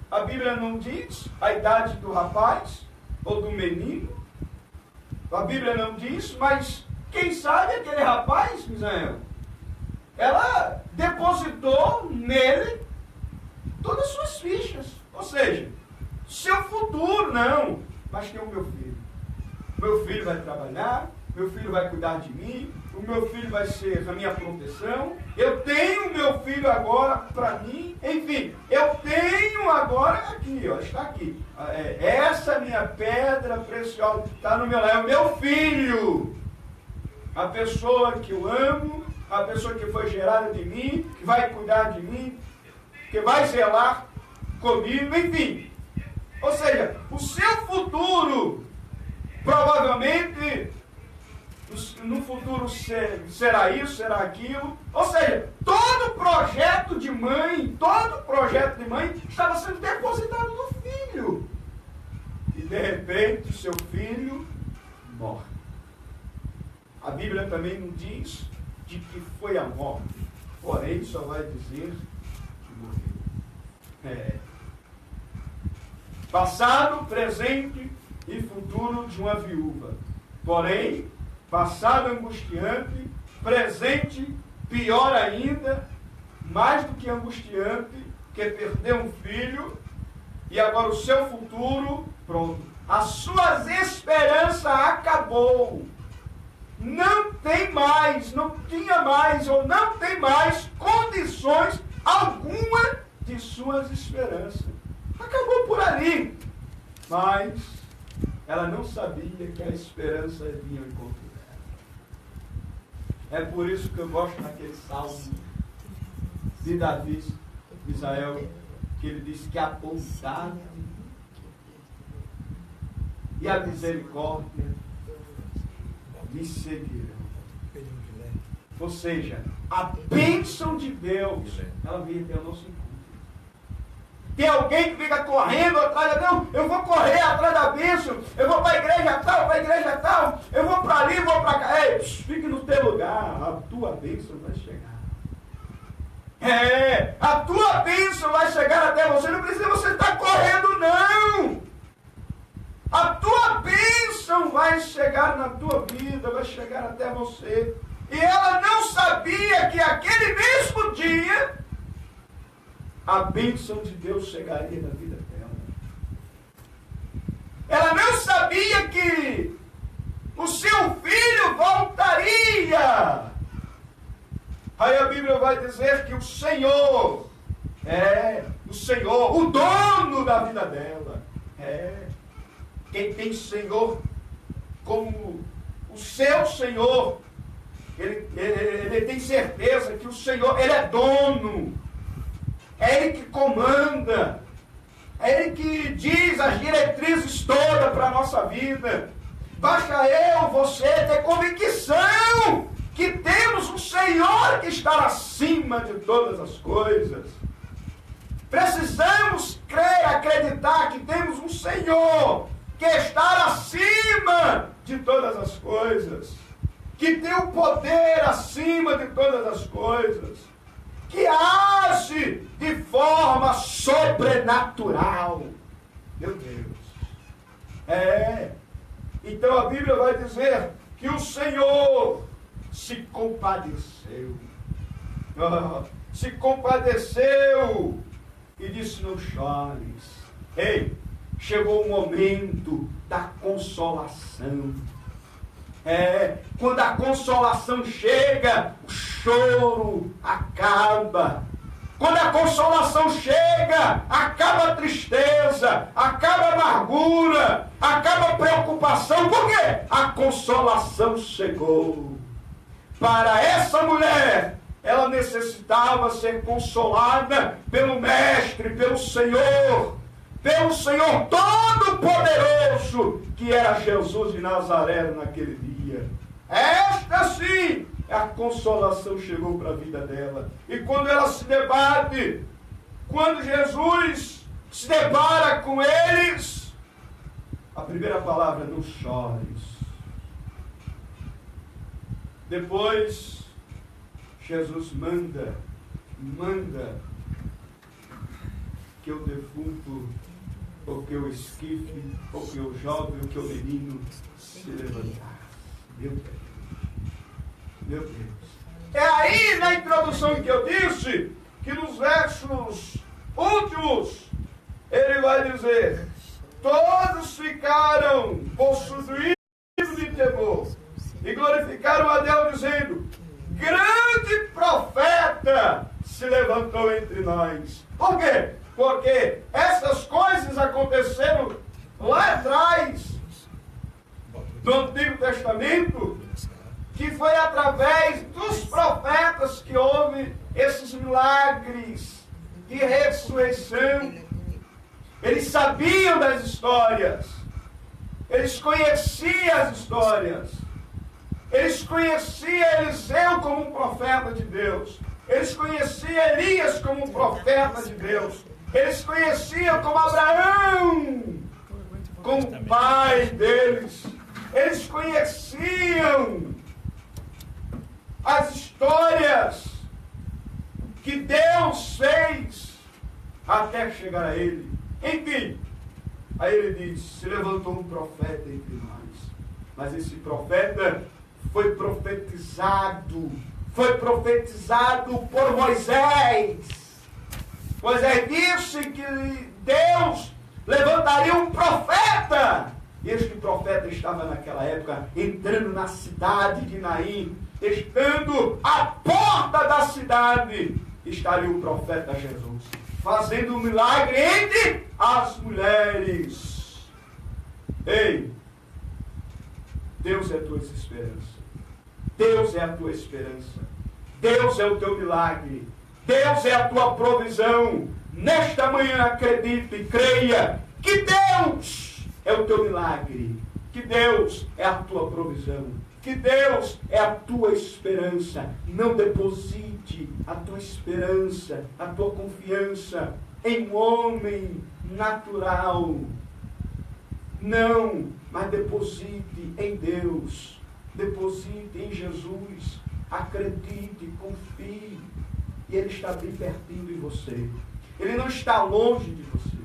Speaker 2: a Bíblia não diz a idade do rapaz ou do menino. A Bíblia não diz, mas quem sabe aquele rapaz, Misael, ela depositou nele todas as suas fichas. Ou seja, seu futuro não, mas tem o meu filho. Meu filho vai trabalhar, meu filho vai cuidar de mim, o meu filho vai ser a minha proteção, eu tenho meu filho agora para mim, enfim, eu tenho agora aqui, ó, está aqui. Essa minha pedra preciosa está no meu lado, é o meu filho, a pessoa que eu amo, a pessoa que foi gerada de mim, que vai cuidar de mim, que vai zelar comigo, enfim. Ou seja, o seu futuro, provavelmente, no futuro será isso, será aquilo. Ou seja, todo projeto de mãe estava sendo depositado no filho. E de repente, seu filho morre. A Bíblia também não diz de que foi a morte, porém só vai dizer que morreu. Passado, presente e futuro de uma viúva. Porém, passado angustiante, presente pior ainda, mais do que angustiante, que perdeu um filho, e agora o seu futuro, pronto. A sua esperança acabou. Não tem mais, não tinha mais, ou não tem mais condições alguma de suas esperanças. Acabou por ali. Mas ela não sabia que a esperança vinha ao encontro dela. É por isso que eu gosto daquele salmo de Davi, de Israel, que ele diz que a bondade e a misericórdia me seguirão. Ou seja, a bênção de Deus, ela vem até o nosso encontro. Tem alguém que fica correndo atrás, não, eu vou correr atrás da bênção, eu vou para a igreja tal, eu vou para ali, vou para cá. Ei, fique no teu lugar, a tua bênção vai chegar. A tua bênção vai chegar até você, não precisa você estar correndo, não. A tua bênção vai chegar na tua vida, vai chegar até você. E ela não sabia que aquele mesmo dia a bênção de Deus chegaria na vida dela. Ela não sabia que o seu filho voltaria. Aí a Bíblia vai dizer que o Senhor, o dono da vida dela, quem tem Senhor como o seu Senhor, ele tem certeza que o Senhor, ele é dono. É Ele que comanda, é Ele que diz as diretrizes todas para a nossa vida. Basta você ter convicção que temos um Senhor que está acima de todas as coisas. Precisamos crer, acreditar que temos um Senhor que está acima de todas as coisas. que tem o poder acima de todas as coisas, que age de forma sobrenatural. Meu Deus. Então a Bíblia vai dizer que o Senhor se compadeceu. Se compadeceu e disse: não chores. Ei, chegou o momento da consolação. Quando a consolação chega, o choro acaba. Quando a consolação chega, acaba a tristeza, acaba a amargura, acaba a preocupação. Por quê? A consolação chegou. Para essa mulher, ela necessitava ser consolada pelo Mestre, pelo Senhor Todo-Poderoso, que era Jesus de Nazaré naquele dia. Esta sim, a consolação chegou para a vida dela. E quando ela se debate, quando Jesus se depara com eles, a primeira palavra: não chores. Depois, Jesus manda que o defunto, ou que o esquife, ou que o jovem, ou que o menino se levantasse. Meu Deus. É aí na introdução que eu disse que nos versos últimos ele vai dizer: todos ficaram possuídos de temor e glorificaram a Deus, dizendo: grande profeta se levantou entre nós. Por quê? Porque essas coisas aconteceram lá atrás, no Antigo Testamento, que foi através dos profetas que houve esses milagres de ressurreição. Eles sabiam das histórias, eles conheciam as histórias, eles conheciam Eliseu como um profeta de Deus, eles conheciam Elias como um profeta de Deus, eles conheciam como Abraão, como pai deles, eles conheciam as histórias que Deus fez até chegar a ele. Enfim, aí ele diz: se levantou um profeta entre nós. Mas esse profeta foi profetizado por Moisés. Moisés disse que Deus levantaria um profeta. E este profeta estava naquela época entrando na cidade de Naim. Estando à porta da cidade, estaria o profeta Jesus, fazendo um milagre entre as mulheres. Ei, Deus é a tua esperança. Deus é a tua esperança. Deus é o teu milagre. Deus é a tua provisão. Nesta manhã acredite e creia que Deus é o teu milagre. Que Deus é a tua provisão. Que Deus é a tua esperança. Não deposite a tua esperança, a tua confiança em um homem natural. Não, mas deposite em Deus. Deposite em Jesus. Acredite, confie. E Ele está bem pertinho de você. Ele não está longe de você.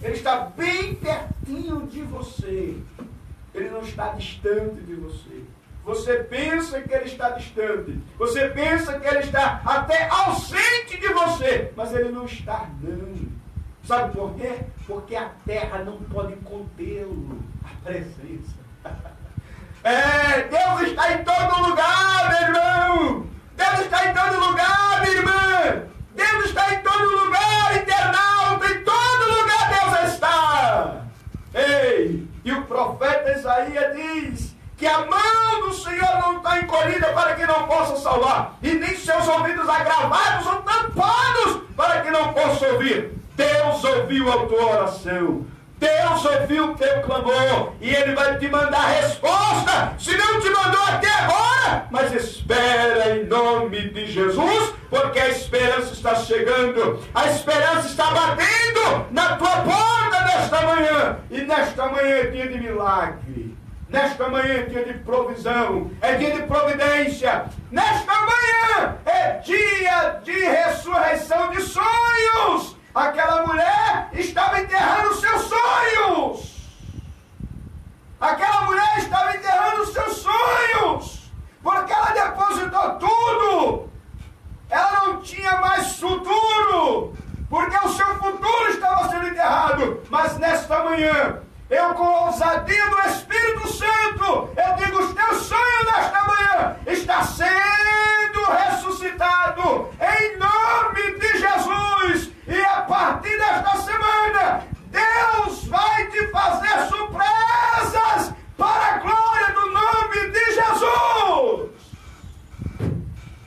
Speaker 2: Ele está bem pertinho de você. Ele não está distante de você. Você pensa que Ele está distante. Você pensa que Ele está até ausente de você. Mas Ele não está, não. Sabe por quê? Porque a terra não pode contê-lo. A presença. Deus está em todo lugar, meu irmão. Deus está em todo lugar, minha irmã. Deus está em todo lugar, internauta. Em todo lugar Deus está. Ei, e o profeta Isaías diz que a mão do Senhor não está encolhida para que não possa salvar, e nem seus ouvidos agravados ou tampados para que não possa ouvir. Deus ouviu a tua oração. Deus ouviu o teu clamor e Ele vai te mandar resposta. Se não te mandou até agora, mas espera em nome de Jesus, porque a esperança está chegando. A esperança está batendo na tua porta nesta manhã. E nesta manhã é dia de milagre. Nesta manhã é dia de provisão, é dia de providência. Nesta manhã é dia de ressurreição de sonhos. Aquela mulher estava enterrando seus sonhos. Aquela mulher estava enterrando seus sonhos, porque ela depositou tudo. Ela não tinha mais futuro, porque o seu futuro estava sendo enterrado. Mas nesta manhã, eu, com a ousadia do Espírito Santo, eu digo: os teus sonhos nesta manhã está sendo ressuscitado em nome de Jesus. E a partir desta semana, Deus vai te fazer surpresas para a glória do nome de Jesus.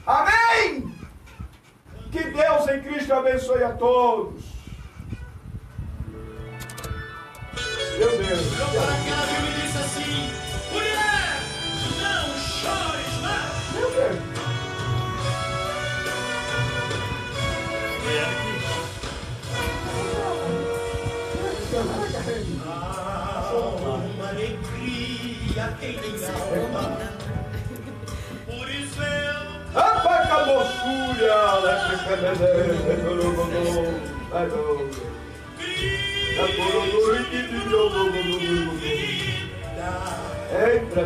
Speaker 2: Amém? Que Deus em Cristo abençoe a todos. Meu Deus.
Speaker 5: Olhou para aquela viúva e disse assim: mulher, não chores mais.
Speaker 2: Meu Deus.
Speaker 5: Uma alegria em minha alma. Por isso eu
Speaker 2: Apacabossúria, entra,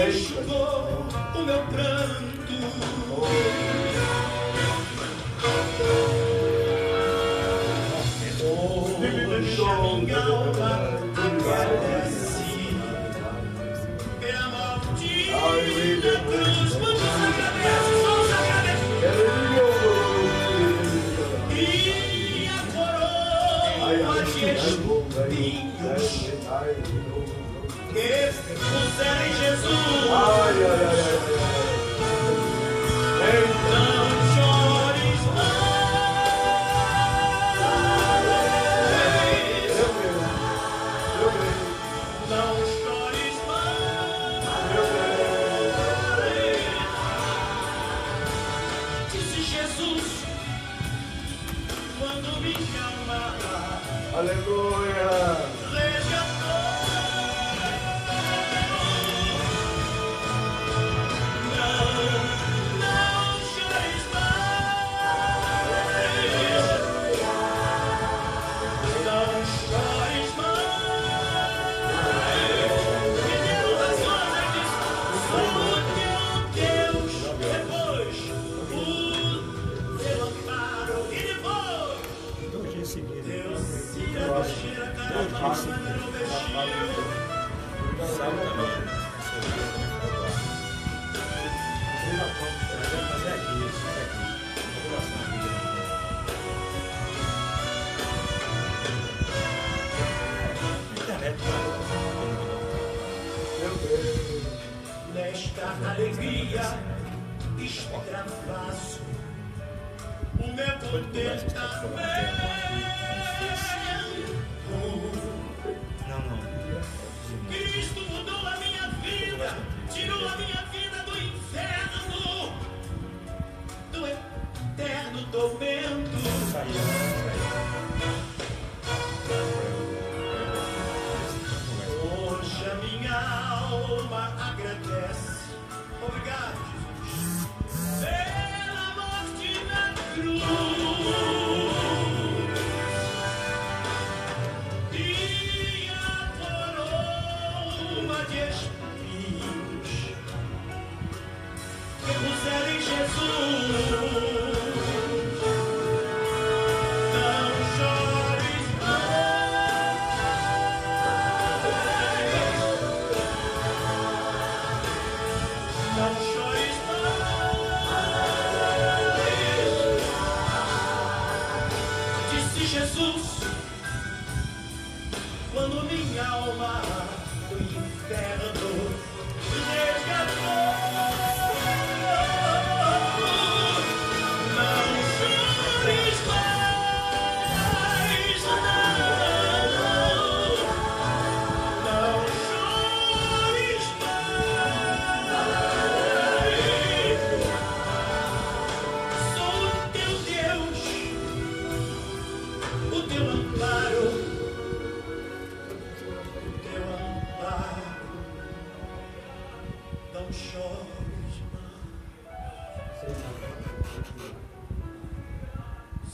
Speaker 5: enxugou o meu pranto. Hoje a minha alma agradece pela morte da cruz. Quantos agradecem? Só os agradecem. E a coroa de espinhos que puseram em Jesus. Não chores mais. Não chores mais. Disse Jesus quando minha alma
Speaker 2: aleluia.
Speaker 5: Nesta alegria extravaso o meu contentamento. Cristo mudou a minha vida, tirou a minha vida do inferno, do eterno tormento. Hoje a minha alma agradece. Obrigado, Jesus, pela morte na cruz. E a coroa de espinhos que puseram em Jesus. Não chores mais. Não chores mais. Disse Jesus quando minha alma do inferno resgatou. Não chores mais, não chores mais.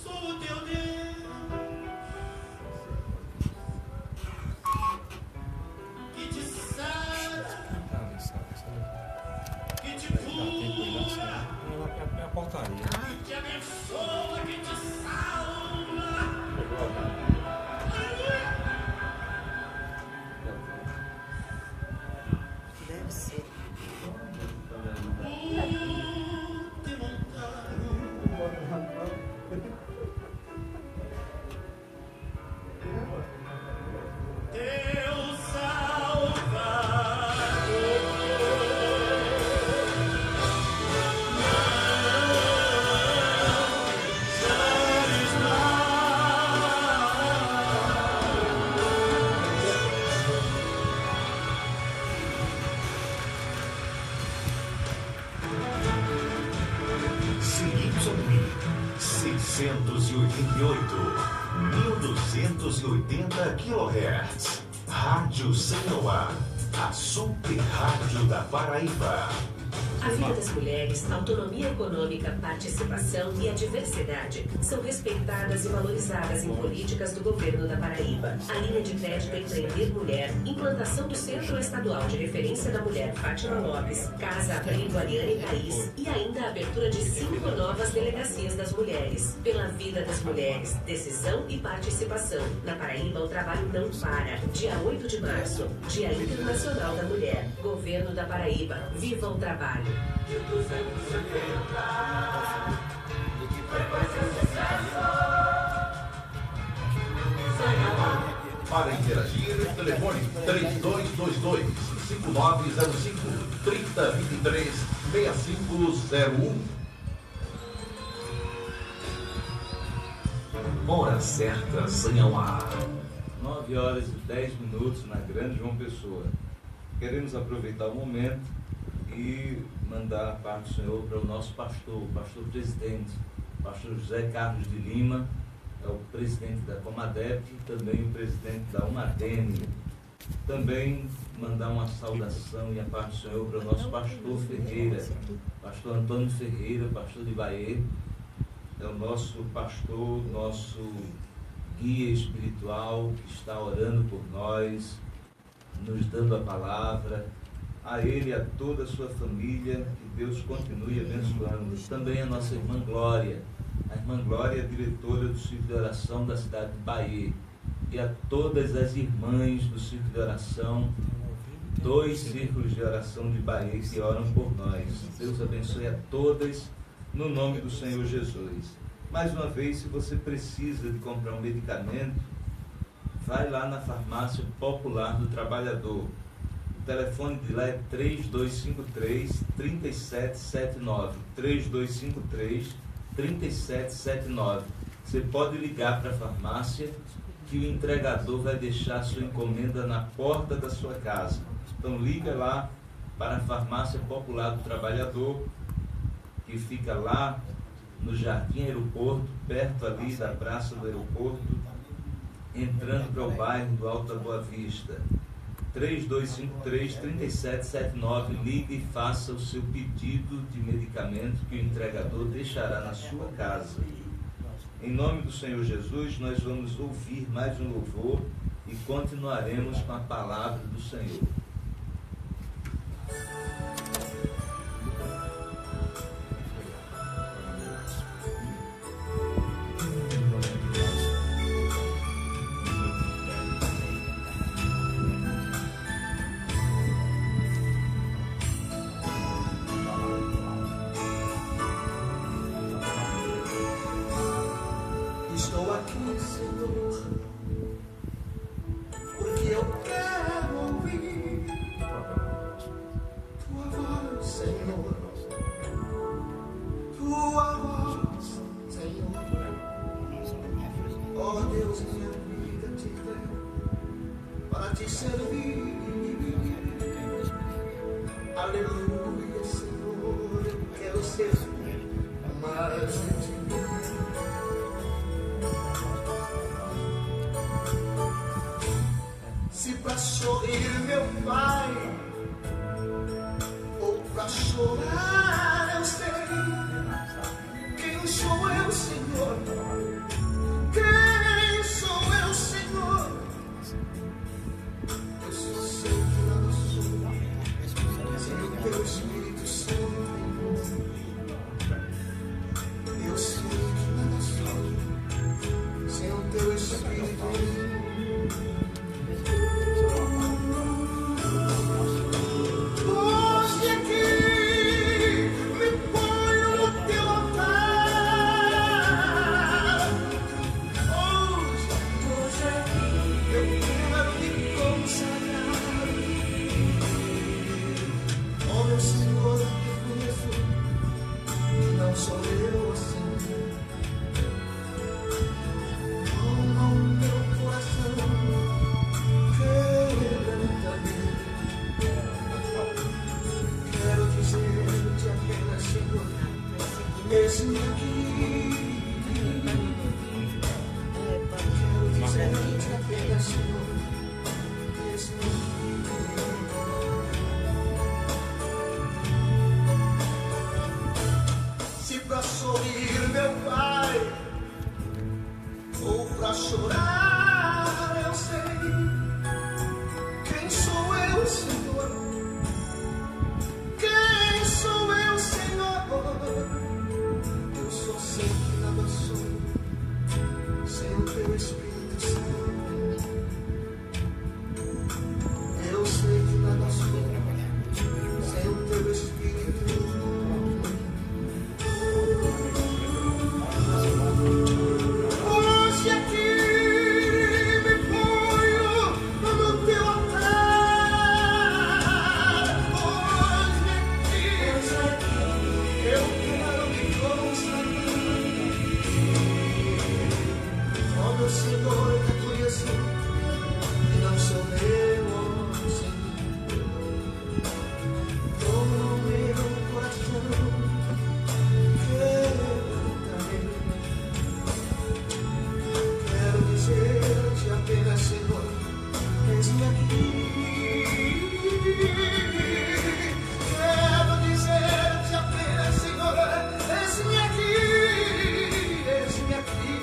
Speaker 5: Sou o teu Deus, que te sara, que te cura,
Speaker 6: É a portaria.
Speaker 5: que te abençoa, que te salva.
Speaker 7: Deve ser.
Speaker 5: Te montaram, teu Salvador.
Speaker 8: CYB 688, 1280 kHz. Rádio Senhor, a super rádio da Paraíba.
Speaker 9: A vida das mulheres, a autonomia econômica, participação e a diversidade são respeitadas e valorizadas em políticas do governo da Paraíba. A linha de crédito Empreender Mulher, implantação do Centro Estadual de Referência da Mulher Fátima Lopes, Casa Abrigo Ariane Thaís e ainda a abertura de 5 novas delegacias das mulheres. Pela vida das mulheres, decisão e participação. Na Paraíba, o trabalho não para. Dia 8 de março, Dia Internacional da Mulher. Governo da Paraíba. Viva o trabalho.
Speaker 1: Para interagir, telefone 3222-5905, 3023-6501.
Speaker 8: Hora certa, Senhor.
Speaker 3: 9 horas e 10 minutos na Grande João Pessoa. Queremos aproveitar o momento e mandar a paz do Senhor para o nosso pastor, o pastor presidente, o pastor José Carlos de Lima, é o presidente da Comadep e também o presidente da Umadene. Também mandar uma saudação e a paz do Senhor para o nosso pastor Ferreira, pastor Antônio Ferreira, pastor de Bahia, é o nosso pastor, nosso guia espiritual que está orando por nós, nos dando a palavra. A ele e a toda a sua família, que Deus continue abençoando. Também a nossa irmã Glória. A irmã Glória é diretora do Círculo de Oração da cidade de Bahia. E a todas as irmãs do Círculo de Oração, 2 círculos de oração de Bahia que oram por nós. Deus abençoe a todas, no nome do Senhor Jesus. Mais uma vez, se você precisa de comprar um medicamento, vai lá na Farmácia Popular do Trabalhador. O telefone de lá é 3253-3779. 3253-3779. Você pode ligar para a farmácia que o entregador vai deixar a sua encomenda na porta da sua casa. Então liga lá para a Farmácia Popular do Trabalhador, que fica lá no Jardim Aeroporto, perto ali da Praça do Aeroporto, entrando para o bairro do Alto da Boa Vista. 3253-3779, ligue e faça o seu pedido de medicamento que o entregador deixará na sua casa. Em nome do Senhor Jesus, nós vamos ouvir mais um louvor e continuaremos com a palavra do Senhor.
Speaker 5: Estou aqui, Senhor, porque eu quero ouvir Tua voz, Senhor. Tua voz, Senhor. Oh Deus, minha vida te quero para te servir. Aleluia, Senhor, eu quero ser mais de ti. Se pra sorrir, meu Pai, ou pra
Speaker 6: pra chorar eu sei. Quem sou eu, Senhor? Quem sou eu, Senhor? Eu só sei que nada sou sem o teu Espírito Santo. Eu sei que nada sou sem o teu Espírito. Hoje aqui me ponho no teu altar. Hoje aqui eu quero me consagrar. Oh meu Senhor, eu reconheço que não sou eu assim. Toma o meu coração, quebranta-me. Quero dizer-te apenas, Senhor, eis-me aqui. Quero dizer-te apenas, Senhor, eis-me aqui. Se pra sorrir, meu Pai, ou pra chorar, eu sei. Quem sou eu, Senhor? Quem sou eu, Senhor? Eu só sei que nada sou sem o teu Espírito Santo. Eu sei que nada sou sem o teu Espírito. Hoje aqui me ponho no teu altar. Hoje aqui eu quero me consagrar. Oh meu Senhor, eu reconheço que não sou meu, oh Senhor. Toma o meu coração, quebranta-me. Quero dizer-te apenas, Senhor, eis-me aqui. Quero dizer-te apenas, Senhor, eis-me aqui. Eis-me aqui.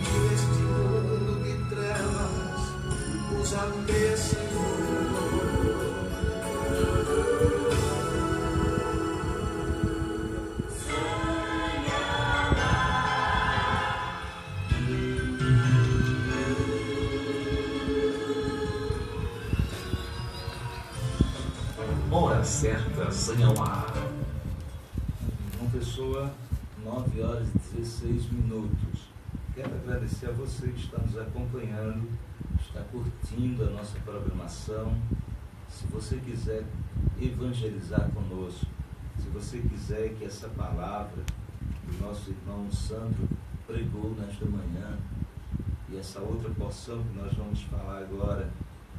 Speaker 6: E neste mundo de trevas, usa-me, Senhor.
Speaker 8: Hora certa, Sanhauá.
Speaker 3: Uma pessoa, 9 horas e 16 minutos. Quero agradecer a você que está nos acompanhando, está curtindo a nossa programação. Se você quiser evangelizar conosco, se você quiser que essa palavra que o nosso irmão Sandro pregou nesta manhã e essa outra porção que nós vamos falar agora,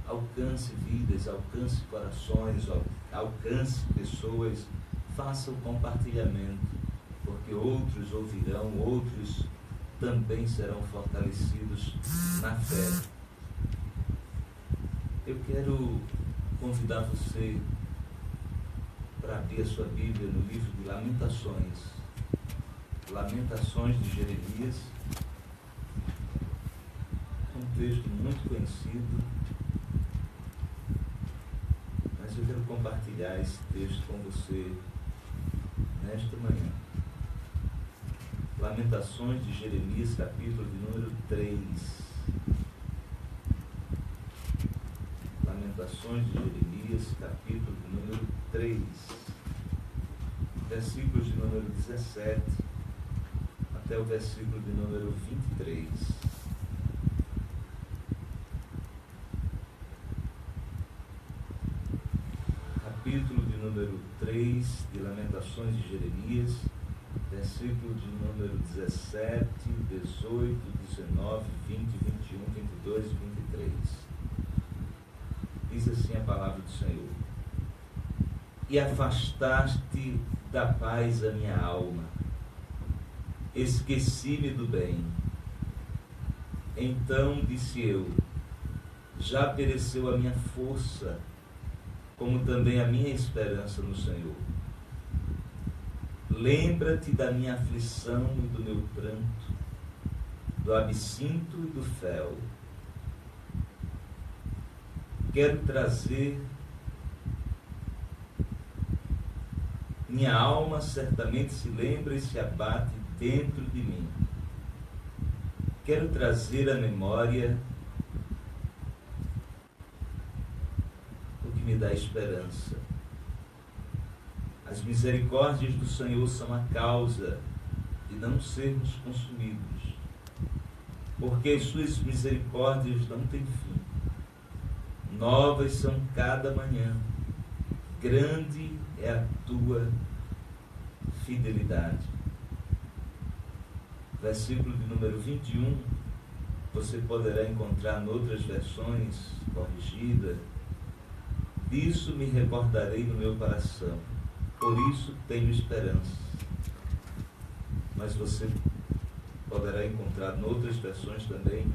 Speaker 3: alcance vidas, alcance corações, alcance pessoas, faça o compartilhamento, porque outros ouvirão, outros também serão fortalecidos na fé. Eu quero convidar você para abrir a sua Bíblia no livro de Lamentações, Lamentações de Jeremias, um texto muito conhecido, mas eu quero compartilhar esse texto com você nesta manhã. Lamentações de Jeremias, capítulo de número 3. Lamentações de Jeremias, capítulo de número 3. Versículos de número 17 até o versículo de número 23. Capítulo de número 3 de Lamentações de Jeremias, versículo de número 17, 18, 19, 20, 21, 22 e 23. Diz assim a palavra do Senhor: E afastaste da paz a minha alma, esqueci-me do bem. Então disse eu: já pereceu a minha força, como também a minha esperança no Senhor. Lembra-te da minha aflição e do meu pranto, do absinto e do fel. Quero trazer minha alma, certamente se lembra e se abate dentro de mim. Quero trazer à memória o que me dá esperança. As misericórdias do Senhor são a causa de não sermos consumidos, porque as suas misericórdias não têm fim. Novas são cada manhã. Grande é a tua fidelidade. Versículo de número 21, você poderá encontrar em outras versões corrigida. Disso me recordarei no meu coração, por isso tenho esperança. Mas você poderá encontrar em outras versões também.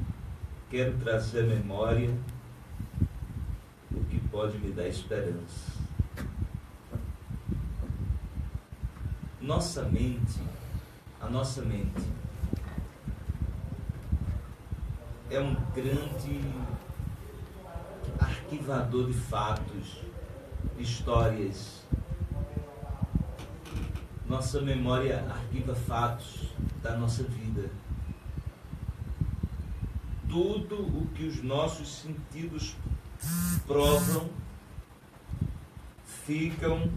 Speaker 3: Quero trazer à memória o que pode me dar esperança. A nossa mente é um grande arquivador de fatos, de histórias. Nossa memória arquiva fatos da nossa vida. Tudo o que os nossos sentidos provam ficam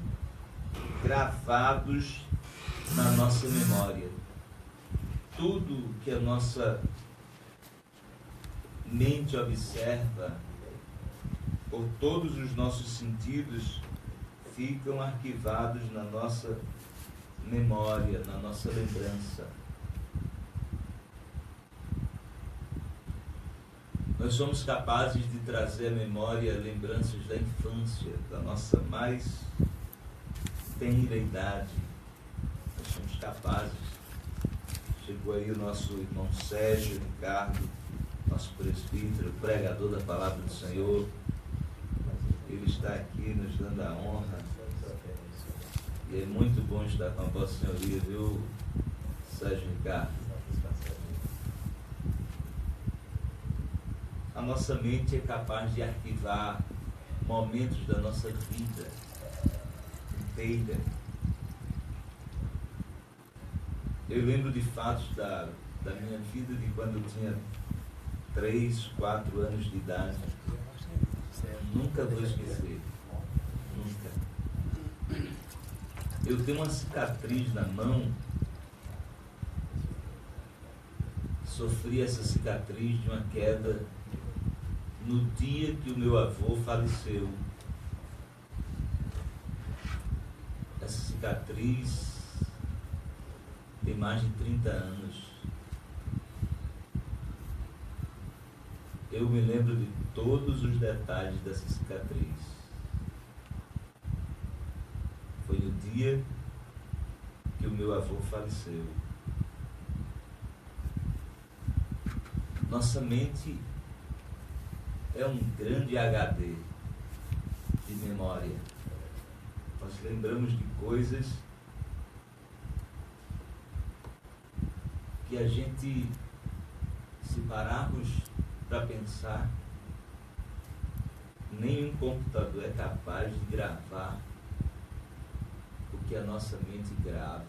Speaker 3: gravados na nossa memória. Tudo que a nossa mente observa, por todos os nossos sentidos, ficam arquivados na nossa memória, na nossa lembrança. Nós somos capazes de trazer à memória lembranças da infância, da nossa mais tenra idade. Nós somos capazes. Chegou aí o nosso irmão Sérgio Ricardo, nosso presbítero, pregador da palavra do Senhor. Ele está aqui nos dando a honra. E é muito bom estar com a Vossa Senhoria, viu, Sérgio Ricardo? A nossa mente é capaz de arquivar momentos da nossa vida inteira. Eu lembro de fatos da minha vida de quando eu tinha 3, 4 anos de idade. Nunca vou esquecer. Nunca. Eu tenho uma cicatriz na mão. Sofri essa cicatriz de uma queda no dia que o meu avô faleceu. Essa cicatriz tem mais de 30 anos. Eu me lembro de todos os detalhes dessa cicatriz. Foi no dia que o meu avô faleceu. Nossa mente é um grande HD de memória. Nós lembramos de coisas que a gente, se pararmos para pensar, nenhum computador é capaz de gravar o que a nossa mente grava.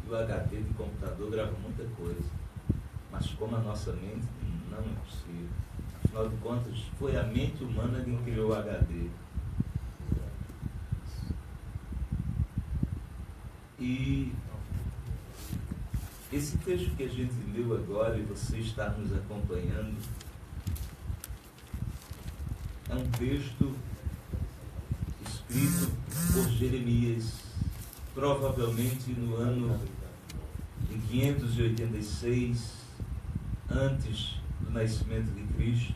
Speaker 3: E o HD de computador grava muita coisa, mas como a nossa mente, não é possível. Afinal de contas, foi a mente humana quem criou o HD. E esse texto que a gente leu agora e você está nos acompanhando é um texto escrito por Jeremias, provavelmente no ano de 586 antes do nascimento de Cristo.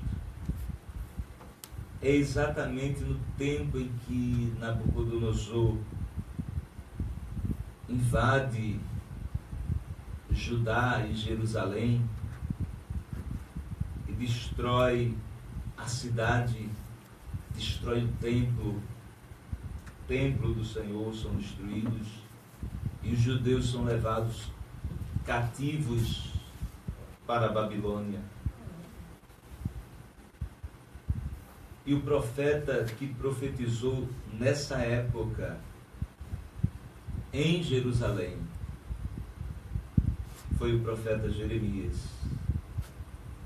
Speaker 3: É exatamente no tempo em que Nabucodonosor invade Judá e Jerusalém e destrói a cidade destrói o templo do Senhor, são destruídos, e os judeus são levados cativos para a Babilônia. E o profeta que profetizou nessa época em Jerusalém foi o profeta Jeremias.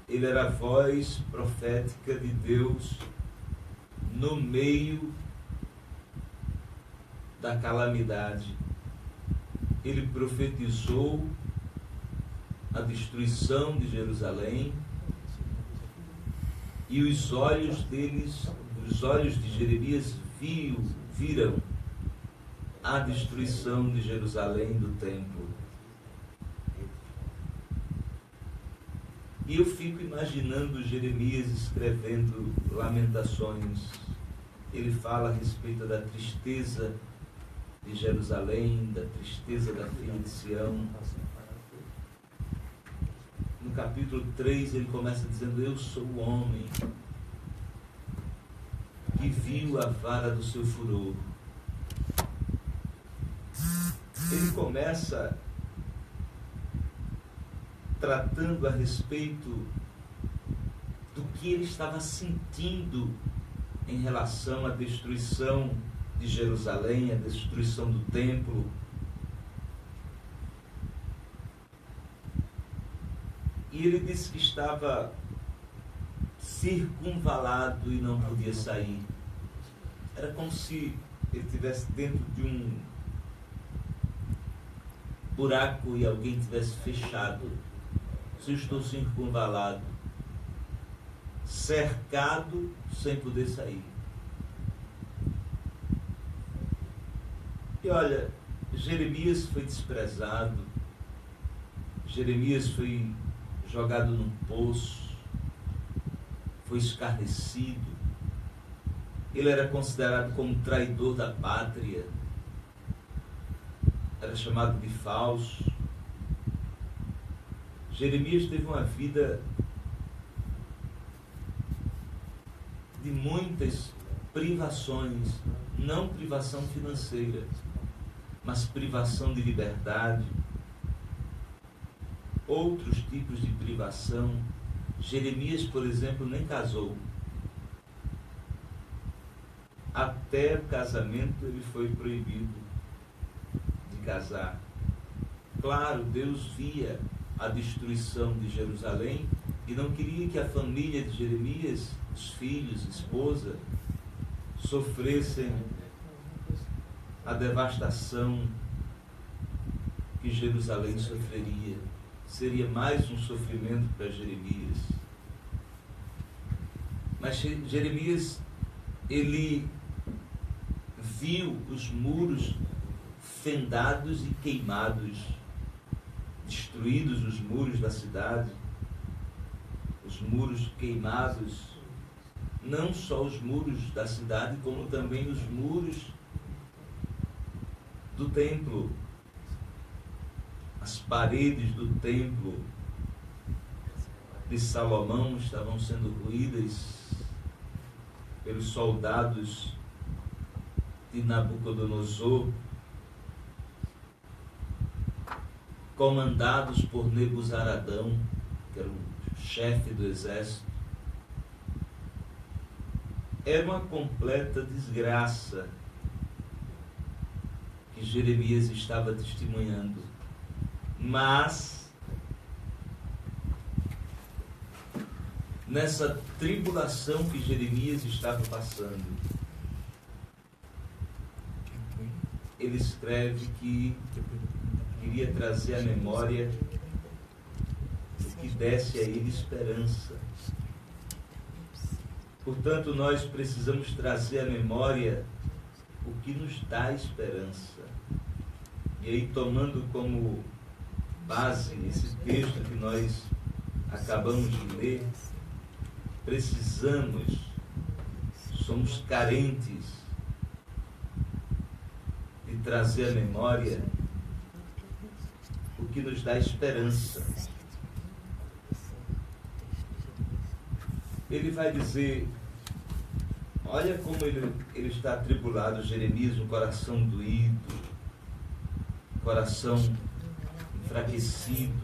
Speaker 3: Ele era a voz profética de Deus no meio da calamidade. Ele profetizou a destruição de Jerusalém, e os olhos de Jeremias viram a destruição de Jerusalém, do templo. E eu fico imaginando Jeremias escrevendo Lamentações. Ele fala a respeito da tristeza de Jerusalém, da tristeza da filha de Sião. No capítulo 3 ele começa dizendo: eu sou o homem que viu a vara do seu furor. Ele começa tratando a respeito do que ele estava sentindo em relação à destruição de Jerusalém, à destruição do templo. E ele disse que estava circunvalado e não podia sair. Era como se ele estivesse dentro de um buraco e alguém tivesse fechado. Se eu estou circunvalado, cercado, sem poder sair. E olha, Jeremias foi desprezado, Jeremias foi jogado num poço, foi escarnecido, ele era considerado como traidor da pátria, era chamado de falso. Jeremias teve uma vida de muitas privações, não privação financeira, mas privação de liberdade, outros tipos de privação. Jeremias, por exemplo, nem casou. Até o casamento ele foi proibido de casar. Claro, Deus via a destruição de Jerusalém e não queria que a família de Jeremias, os filhos, esposa, sofressem a devastação que Jerusalém sofreria. Seria mais um sofrimento para Jeremias. Mas Jeremias, ele viu os muros fendados e queimados, destruídos os muros da cidade, os muros queimados, não só os muros da cidade, como também os muros do templo. As paredes do templo de Salomão estavam sendo ruídas pelos soldados de Nabucodonosor, comandados por Nebuzaradão, que era o chefe do exército. Era uma completa desgraça que Jeremias estava testemunhando. Mas, nessa tribulação que Jeremias estava passando, ele escreve que queria trazer à memória o que desse a ele esperança. Portanto, nós precisamos trazer à memória o que nos dá esperança. E aí, tomando como base esse texto que nós acabamos de ler, somos carentes de trazer à memória o que nos dá esperança. Ele vai dizer: Olha como ele está atribulado, Jeremias, um coração doído, coração enfraquecido.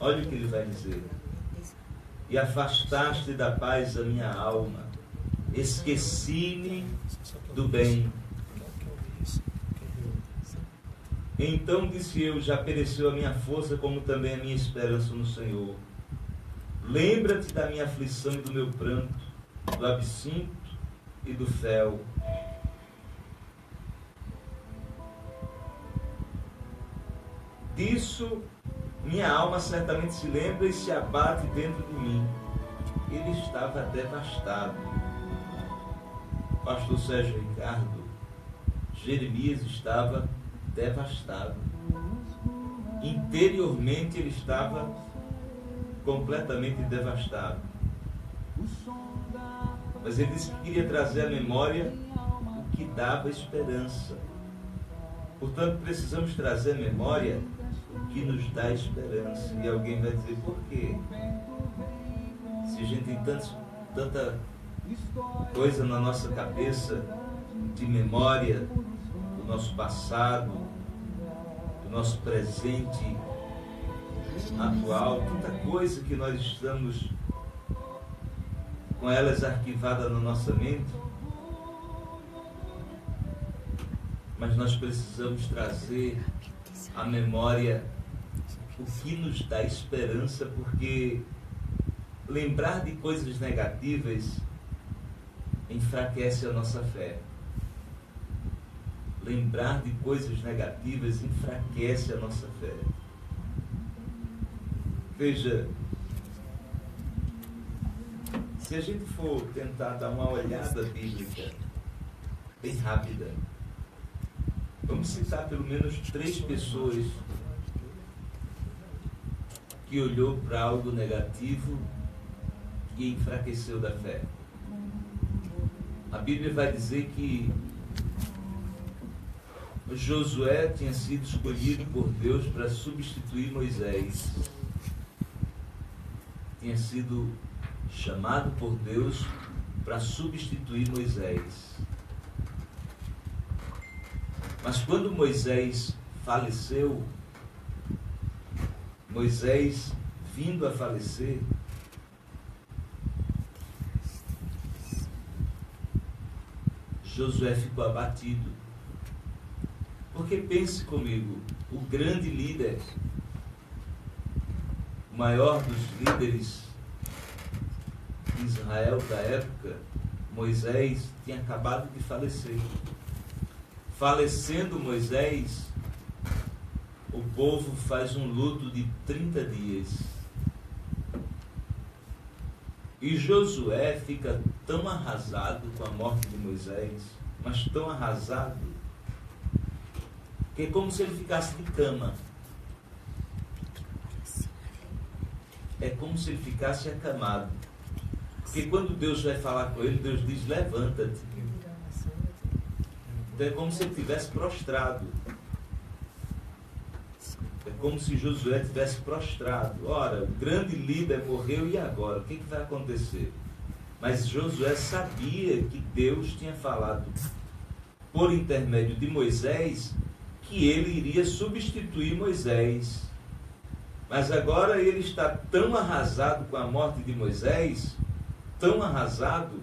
Speaker 3: Olha o que ele vai dizer. E afastaste da paz a minha alma, esqueci-me do bem. Então disse eu, já pereceu a minha força, como também a minha esperança no Senhor. Lembra-te da minha aflição e do meu pranto, do absinto e do fel. Disso minha alma certamente se lembra e se abate dentro de mim. Ele estava devastado. Pastor Sérgio Ricardo, Jeremias estava devastado. Interiormente ele estava completamente devastado. Mas ele disse que queria trazer à memória o que dava esperança. Portanto, precisamos trazer à memória o que nos dá esperança. E alguém vai dizer, por quê? Se a gente tem tanta coisa na nossa cabeça de memória do nosso passado, do nosso presente atual, tanta coisa que nós estamos com elas arquivadas na nossa mente, mas nós precisamos trazer à memória o que nos dá esperança, porque lembrar de coisas negativas enfraquece a nossa fé. Lembrar de coisas negativas enfraquece a nossa fé. Veja, se a gente for tentar dar uma olhada bíblica bem rápida, vamos citar pelo menos 3 pessoas que olhou para algo negativo e enfraqueceu da fé. A Bíblia vai dizer que Josué tinha sido escolhido por Deus para substituir Moisés. Tinha sido chamado por Deus para substituir Moisés. Mas quando Moisés faleceu, Moisés vindo a falecer, Josué ficou abatido. Porque pense comigo, o grande líder, o maior dos líderes de Israel da época, Moisés, tinha acabado de falecer. Falecendo Moisés, o povo faz um luto de 30 dias. E Josué fica tão arrasado com a morte de Moisés, mas tão arrasado, que é como se ele ficasse de cama. É como se ele ficasse acamado. Porque quando Deus vai falar com ele, Deus diz, levanta-te. Então é como se ele estivesse prostrado. É como se Josué estivesse prostrado. Ora, o grande líder morreu, e agora? O que vai acontecer? Mas Josué sabia que Deus tinha falado, por intermédio de Moisés, que ele iria substituir Moisés. Mas agora ele está tão arrasado com a morte de Moisés, tão arrasado,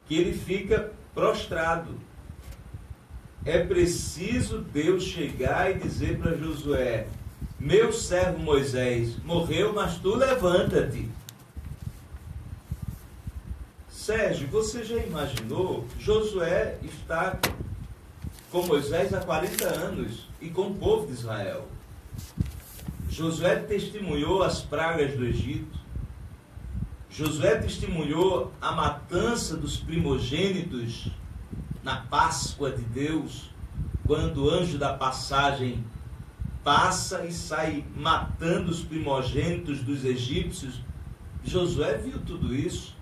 Speaker 3: que ele fica prostrado. É preciso Deus chegar e dizer para Josué, meu servo Moisés morreu, mas tu levanta-te. Sérgio, você já imaginou? Josué está com Moisés há 40 anos e com o povo de Israel. Josué testemunhou as pragas do Egito. Josué testemunhou a matança dos primogênitos na Páscoa de Deus, quando o anjo da passagem passa e sai matando os primogênitos dos egípcios. Josué viu tudo isso.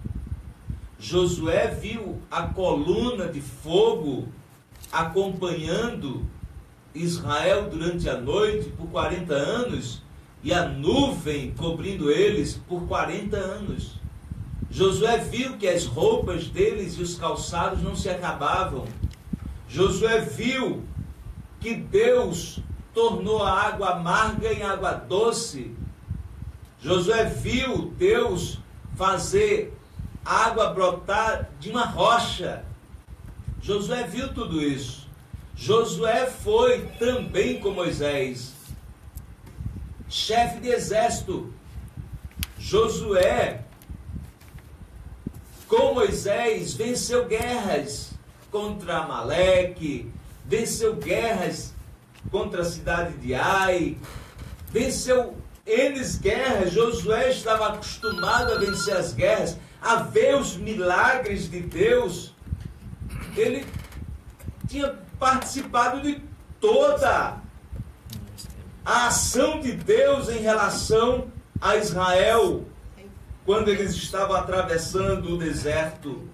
Speaker 3: Josué viu a coluna de fogo acompanhando Israel durante a noite por 40 anos e a nuvem cobrindo eles por 40 anos. Josué viu que as roupas deles e os calçados não se acabavam. Josué viu que Deus tornou a água amarga em água doce. Josué viu Deus fazer água brotar de uma rocha. Josué viu tudo isso. Josué foi também com Moisés, chefe de exército. Josué, com Moisés, venceu guerras contra Amaleque, venceu guerras contra a cidade de Ai, venceu N guerras. Josué estava acostumado a vencer as guerras, a ver os milagres de Deus. Ele tinha participado de toda a ação de Deus em relação a Israel, quando eles estavam atravessando o deserto.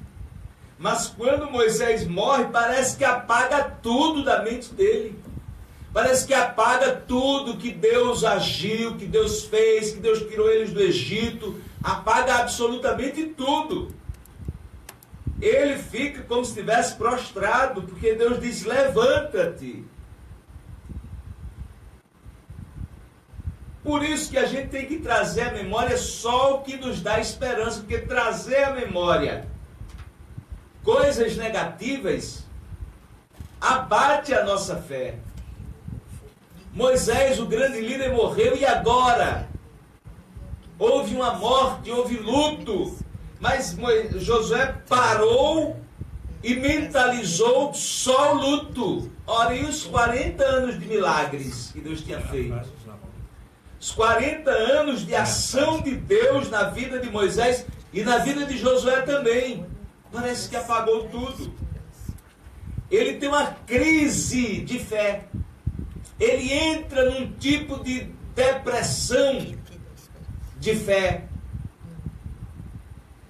Speaker 3: Mas quando Moisés morre, parece que apaga tudo da mente dele. Parece que apaga tudo que Deus agiu, que Deus fez, que Deus tirou eles do Egito. Apaga absolutamente tudo. Ele fica como se estivesse prostrado, porque Deus diz: levanta-te. Por isso que a gente tem que trazer à memória só o que nos dá esperança, porque trazer à memória coisas negativas abate a nossa fé. Moisés, o grande líder, morreu, e agora? Houve uma morte, houve luto, mas Josué parou e mentalizou só o luto. Ora, e os 40 anos de milagres que Deus tinha feito? Os 40 anos de ação de Deus na vida de Moisés e na vida de Josué também. Parece que apagou tudo. Ele tem uma crise de fé. Ele entra num tipo de depressão de fé.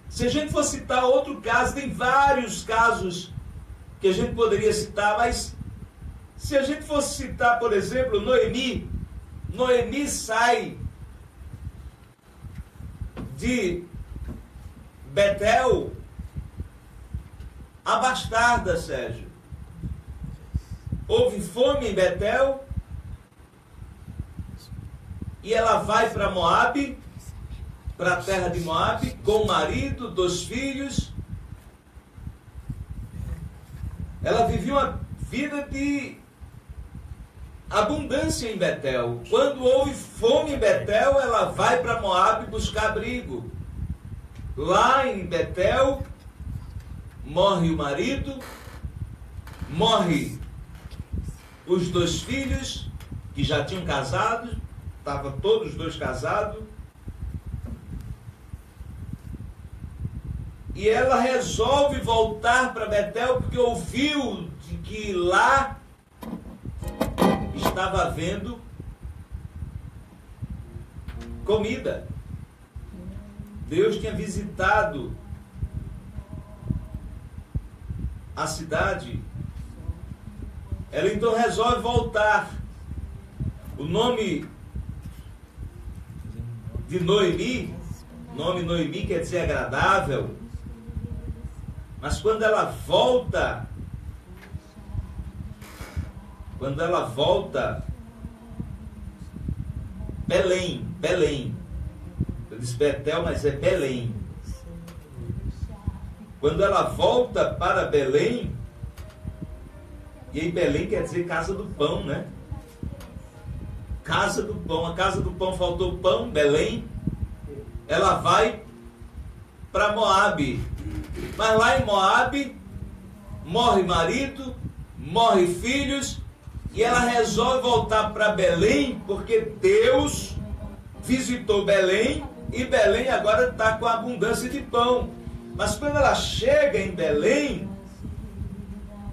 Speaker 3: Se a gente for citar outro caso, tem vários casos que a gente poderia citar, mas se a gente fosse citar, por exemplo, Noemi sai de Betel abastada, Sérgio. Houve fome em Betel e ela vai para Moabe, para a terra de Moabe, com o marido, 2 filhos. Ela vivia uma vida de abundância em Betel. Quando houve fome em Betel, ela vai para Moabe buscar abrigo. Lá em Betel, morre o marido, morre os 2 filhos, que já tinham casado, estavam todos os 2 casados. E ela resolve voltar para Betel, porque ouviu de que lá estava havendo comida. Deus tinha visitado a cidade. Ela então resolve voltar. O nome de Noemi, nome Noemi quer dizer agradável. Mas quando ela volta Belém. Eu disse Betel, mas é Belém. Quando ela volta para Belém, e aí Belém quer dizer casa do pão, né? Casa do pão, a casa do pão faltou pão, Belém. Ela vai para Moabe. Mas lá em Moabe, morre marido, morre filhos, e ela resolve voltar para Belém, porque Deus visitou Belém, e Belém agora está com abundância de pão. Mas quando ela chega em Belém,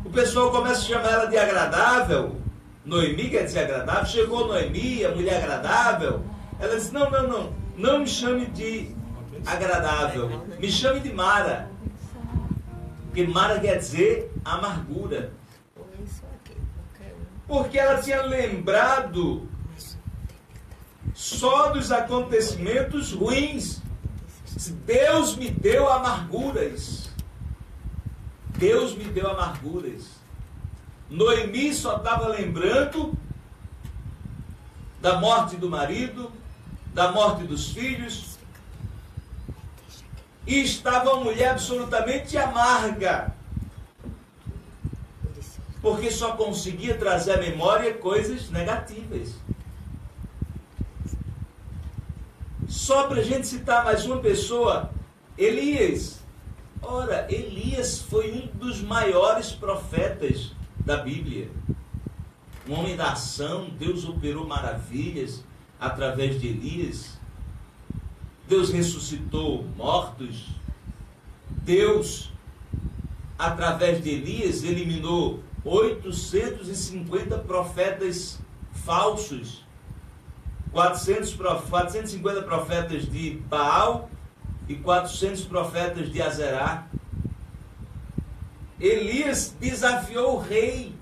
Speaker 3: o pessoal começa a chamar ela de agradável. Noemi quer dizer agradável. Chegou Noemi, a mulher agradável. Ela disse, não me chame de agradável, me chame de Mara. Porque Mara quer dizer amargura. Porque ela tinha lembrado só dos acontecimentos ruins. Deus me deu amarguras. Deus me deu amarguras. Noemi só estava lembrando da morte do marido, da morte dos filhos, e estava uma mulher absolutamente amarga, porque só conseguia trazer à memória coisas negativas. Só para a gente citar mais uma pessoa, Elias. Ora, Elias foi um dos maiores profetas da Bíblia. Um homem da ação, Deus operou maravilhas através de Elias. Deus ressuscitou mortos. Deus, através de Elias, eliminou 850 profetas falsos. 450 profetas de Baal e 400 profetas de Azerá. Elias desafiou o rei.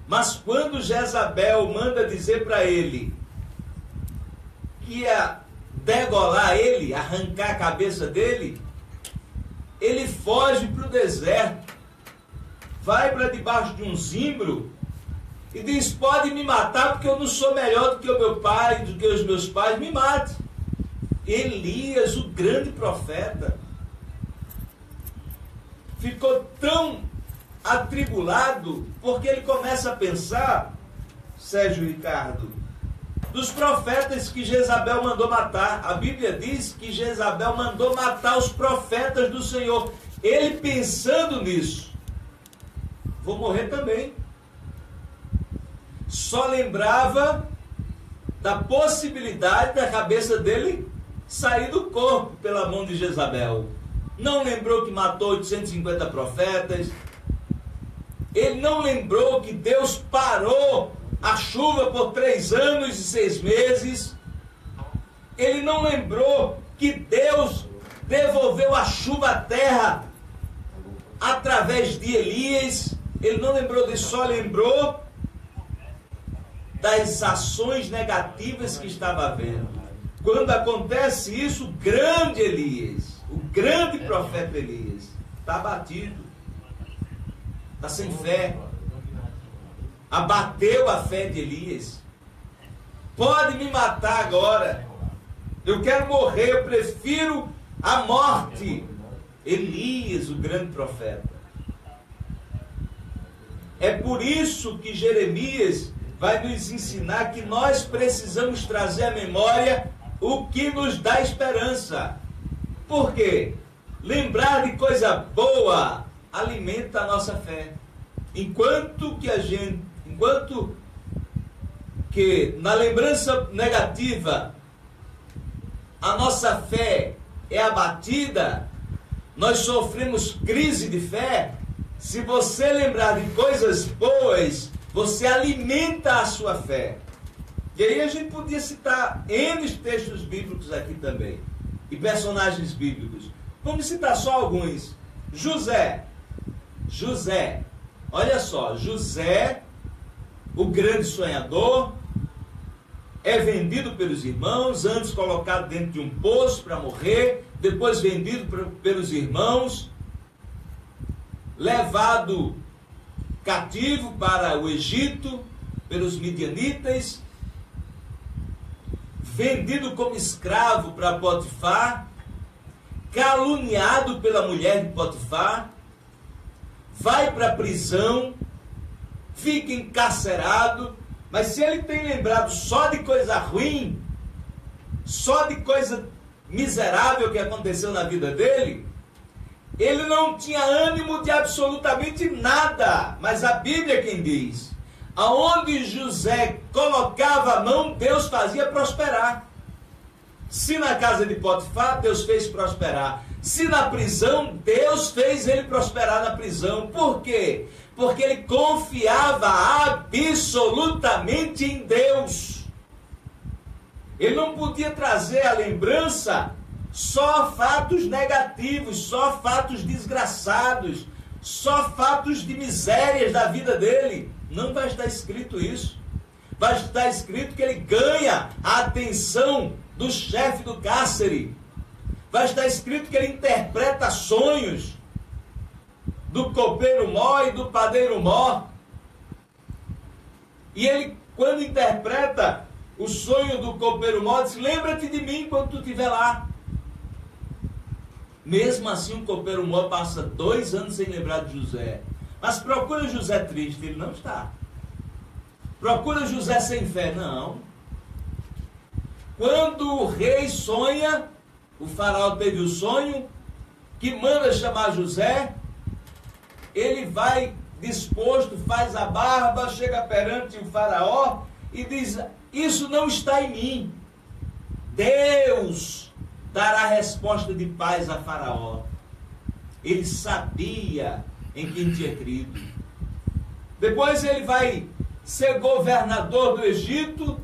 Speaker 3: Mas quando Jezabel manda dizer para ele que ia degolar ele, arrancar a cabeça dele, ele foge para o deserto, vai para debaixo de um zimbro e diz: pode me matar porque eu não sou melhor do que o meu pai, do que os meus pais, me mate. Elias, o grande profeta, ficou tão atribulado porque ele começa a pensar, Sérgio Ricardo, dos profetas que Jezabel mandou matar. A Bíblia diz que Jezabel mandou matar os profetas do Senhor. Ele pensando nisso, vou morrer também. Só lembrava da possibilidade da cabeça dele sair do corpo pela mão de Jezabel. Não lembrou que matou 850 profetas. Ele não lembrou que Deus parou a chuva por 3 anos e 6 meses. Ele não lembrou que Deus devolveu a chuva à terra através de Elias. Ele não lembrou disso, só lembrou das ações negativas que estava havendo. Quando acontece isso, o grande Elias, o grande profeta Elias, está abatido, está sem fé, abateu a fé de Elias. Pode me matar agora, eu quero morrer, eu prefiro a morte. Elias, o grande profeta. É por isso que Jeremias vai nos ensinar que nós precisamos trazer à memória o que nos dá esperança. Por quê? Lembrar de coisa boa alimenta a nossa fé. Enquanto que na lembrança negativa a nossa fé é abatida, nós sofremos crise de fé. Se você lembrar de coisas boas, você alimenta a sua fé. E aí a gente podia citar N textos bíblicos aqui também, e personagens bíblicos. Vamos citar só alguns. José, olha só, José, o grande sonhador, é vendido pelos irmãos, antes colocado dentro de um poço para morrer, depois vendido pelos irmãos, levado cativo para o Egito pelos midianitas, vendido como escravo para Potifar, caluniado pela mulher de Potifar, vai para a prisão, fica encarcerado. Mas se ele tem lembrado só de coisa ruim, só de coisa miserável que aconteceu na vida dele, ele não tinha ânimo de absolutamente nada. Mas a Bíblia é quem diz: aonde José colocava a mão, Deus fazia prosperar. Se na casa de Potifar, Deus fez prosperar. Se na prisão, Deus fez ele prosperar na prisão. Por quê? Porque ele confiava absolutamente em Deus. Ele não podia trazer à lembrança só fatos negativos, só fatos desgraçados, só fatos de misérias da vida dele. Não vai estar escrito isso. Vai estar escrito que ele ganha a atenção do chefe do cárcere. Vai estar escrito que ele interpreta sonhos do copeiro mó e do padeiro mó. E ele, quando interpreta o sonho do copeiro mó, diz: lembra-te de mim quando tu estiver lá. Mesmo assim, o copeiro mó passa 2 anos sem lembrar de José. Mas procura José triste, ele não está. Procura José sem fé, não. Quando o rei sonha, o faraó teve o sonho, que manda chamar José, ele vai disposto, faz a barba, chega perante o faraó e diz: isso não está em mim. Deus dará resposta de paz a faraó. Ele sabia em quem tinha crido. Depois ele vai ser governador do Egito,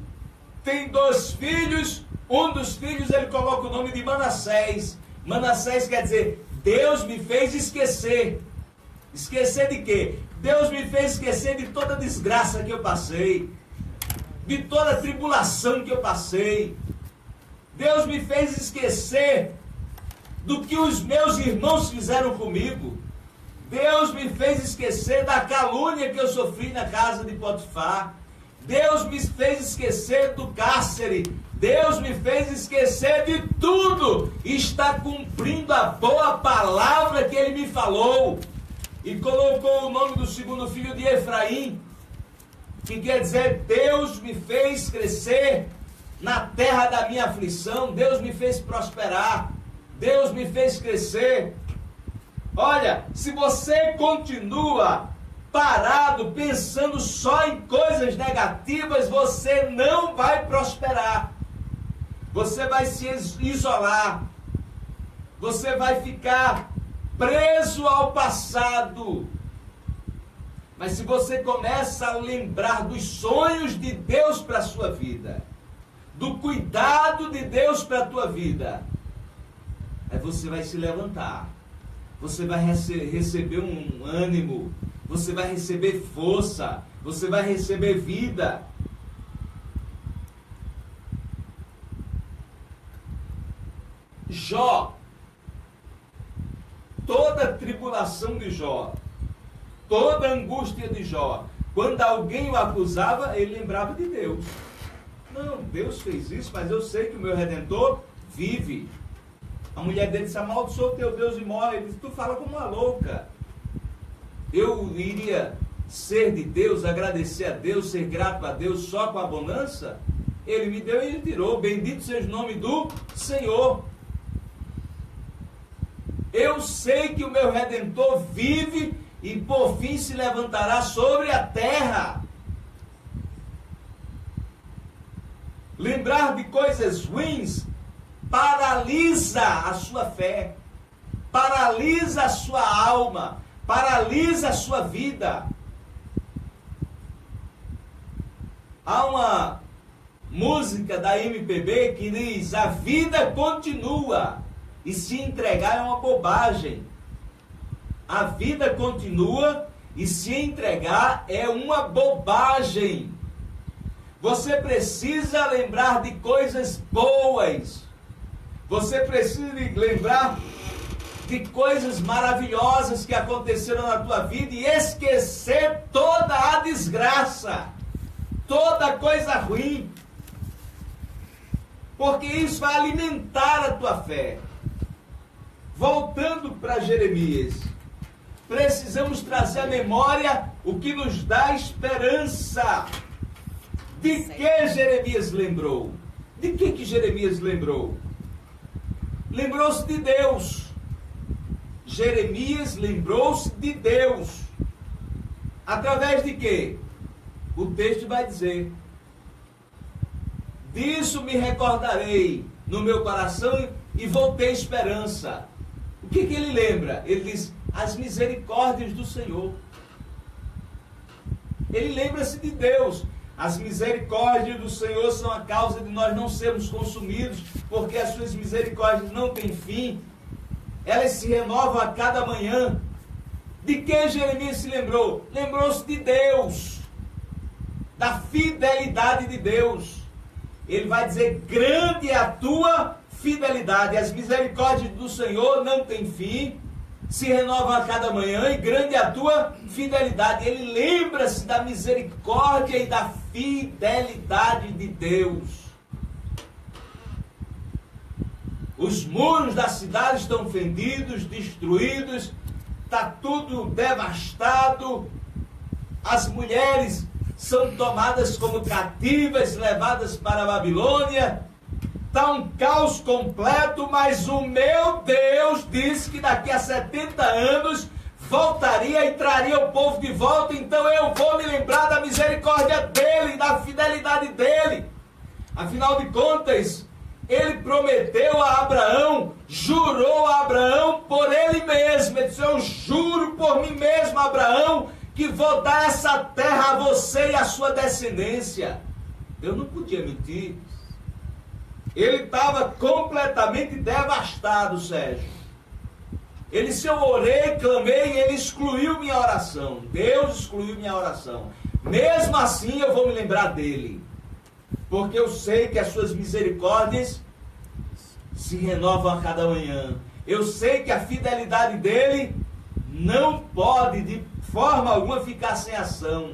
Speaker 3: tem 2 filhos, um dos filhos ele coloca o nome de Manassés. Manassés quer dizer, Deus me fez esquecer. Esquecer de quê? Deus me fez esquecer de toda a desgraça que eu passei, de toda a tribulação que eu passei. Deus me fez esquecer do que os meus irmãos fizeram comigo. Deus me fez esquecer da calúnia que eu sofri na casa de Potifar. Deus me fez esquecer do cárcere. Deus me fez esquecer de tudo. E está cumprindo a boa palavra que ele me falou. E colocou o nome do segundo filho de Efraim, que quer dizer, Deus me fez crescer na terra da minha aflição. Deus me fez prosperar. Deus me fez crescer. Olha, se você continua parado, pensando só em coisas negativas, você não vai prosperar. Você vai se isolar. Você vai ficar preso ao passado. Mas se você começa a lembrar dos sonhos de Deus para a sua vida, do cuidado de Deus para a tua vida, aí você vai se levantar. Você vai receber um ânimo, você vai receber força, você vai receber vida. Jó, toda a tribulação de Jó, toda a angústia de Jó, quando alguém o acusava, ele lembrava de Deus. Não, Deus fez isso, mas eu sei que o meu Redentor vive. A mulher dele disse: amaldiçoa o teu Deus e morre. Ele disse: tu fala como uma louca. Eu iria ser de Deus, agradecer a Deus, ser grato a Deus só com a bonança? Ele me deu e ele tirou. Bendito seja o nome do Senhor. Eu sei que o meu Redentor vive e por fim se levantará sobre a terra. Lembrar de coisas ruins paralisa a sua fé, paralisa a sua alma, paralisa a sua vida. Há uma música da MPB que diz: a vida continua e se entregar é uma bobagem. A vida continua e se entregar é uma bobagem. Você precisa lembrar de coisas boas. Você precisa lembrar de coisas maravilhosas que aconteceram na tua vida e esquecer toda a desgraça, toda coisa ruim. Porque isso vai alimentar a tua fé. Voltando para Jeremias, precisamos trazer à memória o que nos dá esperança. De que Jeremias lembrou? De que Jeremias lembrou? Lembrou-se de Deus. Jeremias lembrou-se de Deus. Através de quê? O texto vai dizer: disso me recordarei no meu coração e vou ter esperança. O que ele lembra? Ele diz: as misericórdias do Senhor. Ele lembra-se de Deus. As misericórdias do Senhor são a causa de nós não sermos consumidos, porque as suas misericórdias não têm fim. Elas se renovam a cada manhã. De que Jeremias se lembrou? Lembrou-se de Deus, da fidelidade de Deus. ele vai dizer: grande é a tua fidelidade. As misericórdias do Senhor não têm fim, se renovam a cada manhã, e grande é a tua fidelidade. Ele lembra-se da misericórdia e da fidelidade de Deus. Os muros da cidade estão fendidos, destruídos, está tudo devastado. As mulheres são tomadas como cativas, levadas para a Babilônia. Está um caos completo, mas o meu Deus disse que daqui a 70 anos voltaria e traria o povo de volta. Então eu vou me lembrar da misericórdia dele, da fidelidade dele. Afinal de contas, ele prometeu a Abraão, jurou a Abraão por ele mesmo. Ele disse: eu juro por mim mesmo, Abraão, que vou dar essa terra a você e a sua descendência. Eu não podia mentir. Ele estava completamente devastado, Sérgio. Ele disse: eu orei, clamei, e ele excluiu minha oração. Deus excluiu minha oração. Mesmo assim eu vou me lembrar dele, porque eu sei que as suas misericórdias se renovam a cada manhã. Eu sei que a fidelidade dele não pode de forma alguma ficar sem ação.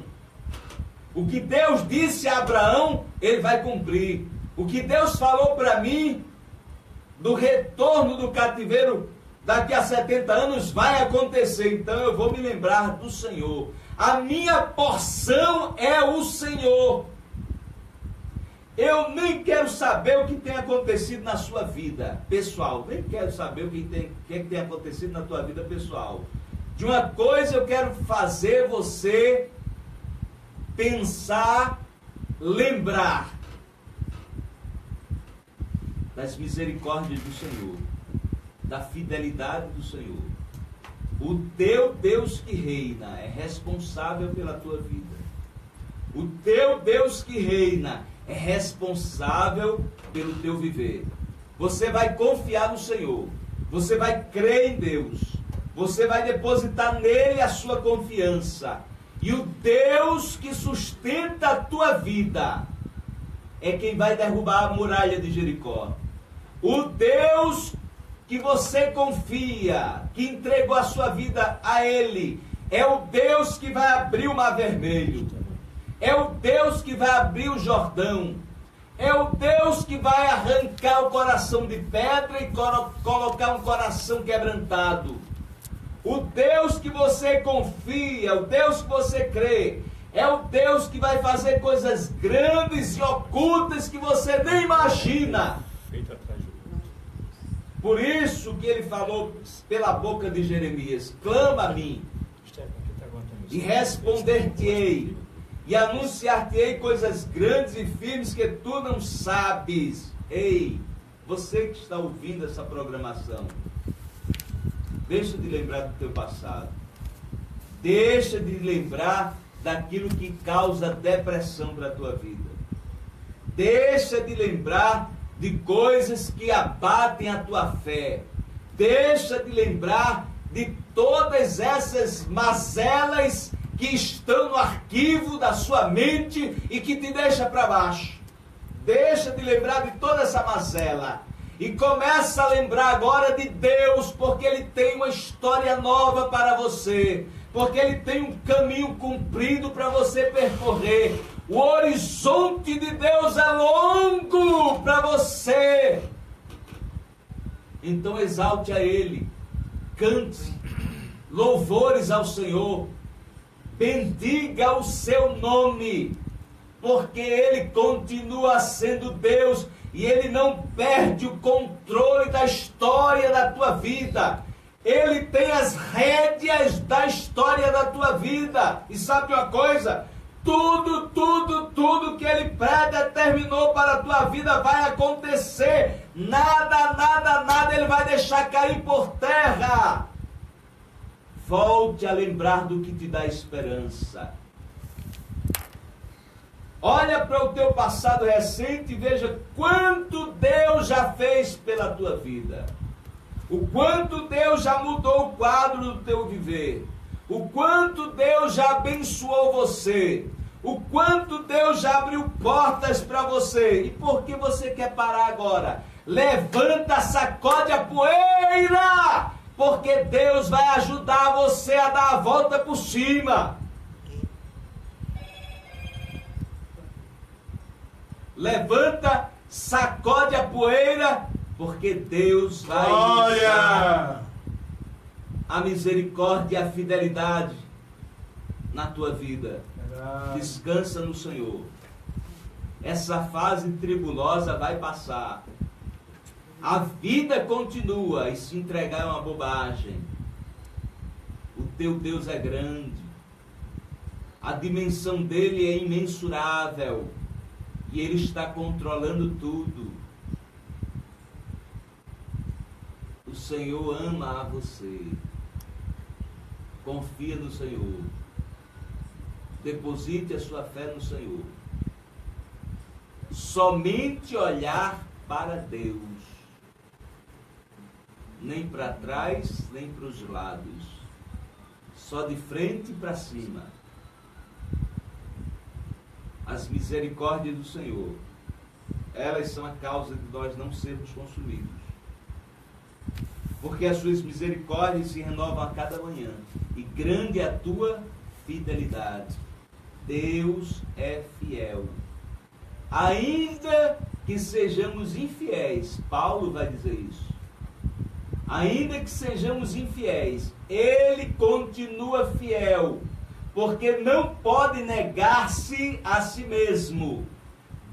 Speaker 3: O que Deus disse a Abraão, ele vai cumprir. O que Deus falou para mim do retorno do cativeiro daqui a 70 anos vai acontecer. Então eu vou me lembrar do Senhor. A minha porção é o Senhor. Eu nem quero saber o que tem acontecido na sua vida pessoal. Nem quero saber o que tem acontecido na tua vida pessoal. De uma coisa eu quero fazer você pensar, lembrar das misericórdias do Senhor, da fidelidade do Senhor. O teu Deus que reina é responsável pela tua vida. O teu Deus que reina é responsável pelo teu viver. Você vai confiar no Senhor. Você vai crer em Deus. Você vai depositar nele a sua confiança. E o Deus que sustenta a tua vida é quem vai derrubar a muralha de Jericó. O Deus que você confia, que entregou a sua vida a Ele, é o Deus que vai abrir o Mar Vermelho. É o Deus que vai abrir o Jordão. É o Deus que vai arrancar o coração de pedra e colocar um coração quebrantado. O Deus que você confia, o Deus que você crê, é o Deus que vai fazer coisas grandes e ocultas que você nem imagina. Por isso que ele falou pela boca de Jeremias: clama a mim, e responder-te-ei, e anunciar-te-ei coisas grandes e firmes que tu não sabes. Ei, você que está ouvindo essa programação, deixa de lembrar do teu passado. Deixa de lembrar daquilo que causa depressão para a tua vida. Deixa de lembrar de coisas que abatem a tua fé. Deixa de lembrar de todas essas mazelas que estão no arquivo da sua mente e que te deixa para baixo. Deixa de lembrar de toda essa mazela e começa a lembrar agora de Deus, porque Ele tem uma história nova para você, porque Ele tem um caminho comprido para você percorrer. O horizonte de Deus é longo para você. Então exalte a Ele, cante louvores ao Senhor, bendiga o seu nome, porque Ele continua sendo Deus e Ele não perde o controle da história da tua vida. Ele tem as rédeas da história da tua vida. E sabe uma coisa? Tudo que Ele predeterminou para a tua vida vai acontecer. Nada Ele vai deixar cair por terra. Volte a lembrar do que te dá esperança. Olha para o teu passado recente e veja quanto Deus já fez pela tua vida. O quanto Deus já mudou o quadro do teu viver. O quanto Deus já abençoou você. o quanto Deus já abriu portas para você. E por que você quer parar agora? Levanta, sacode a poeira, porque Deus vai ajudar você a dar a volta por cima. Levanta, sacode a poeira, porque Deus vai usar a misericórdia e a fidelidade na tua vida. Descansa no Senhor. Essa fase tribulosa vai passar. A vida continua, e se entregar é uma bobagem. O teu Deus é grande. A dimensão dele é imensurável. E ele está controlando tudo. O Senhor ama a você. Confia no Senhor. Deposite a sua fé no Senhor. Somente olhar para Deus. Nem para trás, nem para os lados. Só de frente para cima. As misericórdias do Senhor, elas são a causa de nós não sermos consumidos. Porque as suas misericórdias se renovam a cada manhã. E grande é a tua fidelidade. Deus é fiel. Ainda que sejamos infiéis, Paulo vai dizer isso. Ainda que sejamos infiéis, Ele continua fiel. Porque não pode negar-se a si mesmo.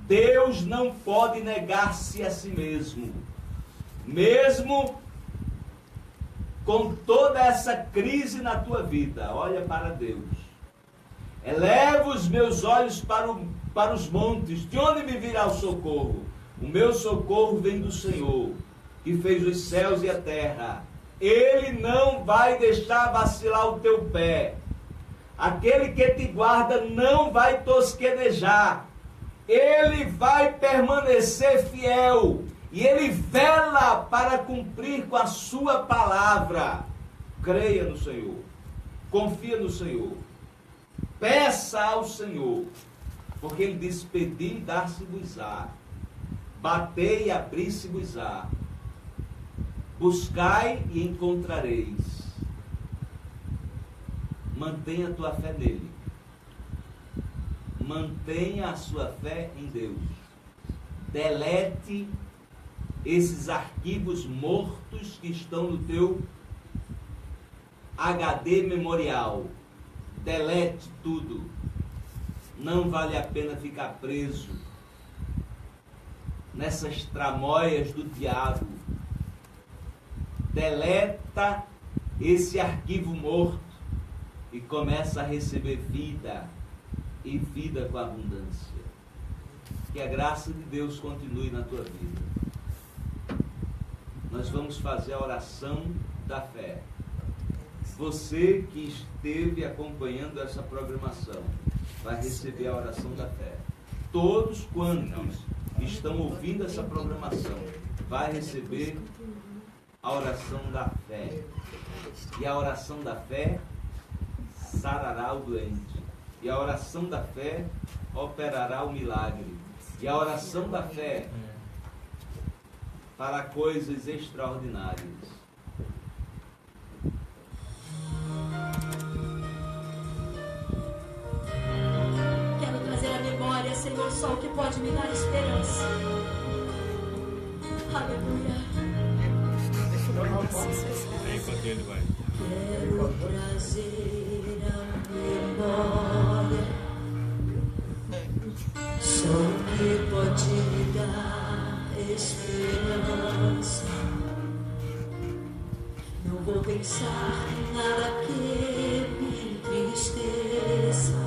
Speaker 3: Deus não pode negar-se a si mesmo. Mesmo com toda essa crise na tua vida, olha para Deus. Eleva os meus olhos para os montes. De onde me virá o socorro? O meu socorro vem do Senhor, que fez os céus e a terra. Ele não vai deixar vacilar o teu pé. Aquele que te guarda não vai tosquenejar. Ele vai permanecer fiel. E ele vela para cumprir com a sua palavra. Creia no Senhor. Confia no Senhor. Peça ao Senhor. Porque ele diz: pedi e dar-se-vos-á. Batei e abri-se-vos-á. Buscai e encontrareis. Mantenha a tua fé nele. Mantenha a sua fé em Deus. Delete esses arquivos mortos que estão no teu HD memorial. Delete tudo. Não vale a pena ficar preso nessas tramóias do diabo. Deleta esse arquivo morto e começa a receber vida, e vida com abundância. Que a graça de Deus continue na tua vida. Nós vamos fazer a oração da fé. Você que esteve acompanhando essa programação vai receber a oração da fé. Todos quantos estão ouvindo essa programação vai receber a oração da fé. E a oração da fé sarará o doente. E a oração da fé operará o milagre. E a oração da fé fará coisas extraordinárias.
Speaker 7: Quero trazer à memória, Senhor, só o que pode me dar esperança. Aleluia. Quero trazer à memória só o que pode me dar esperança. Não vou pensar em nada que me entristeça.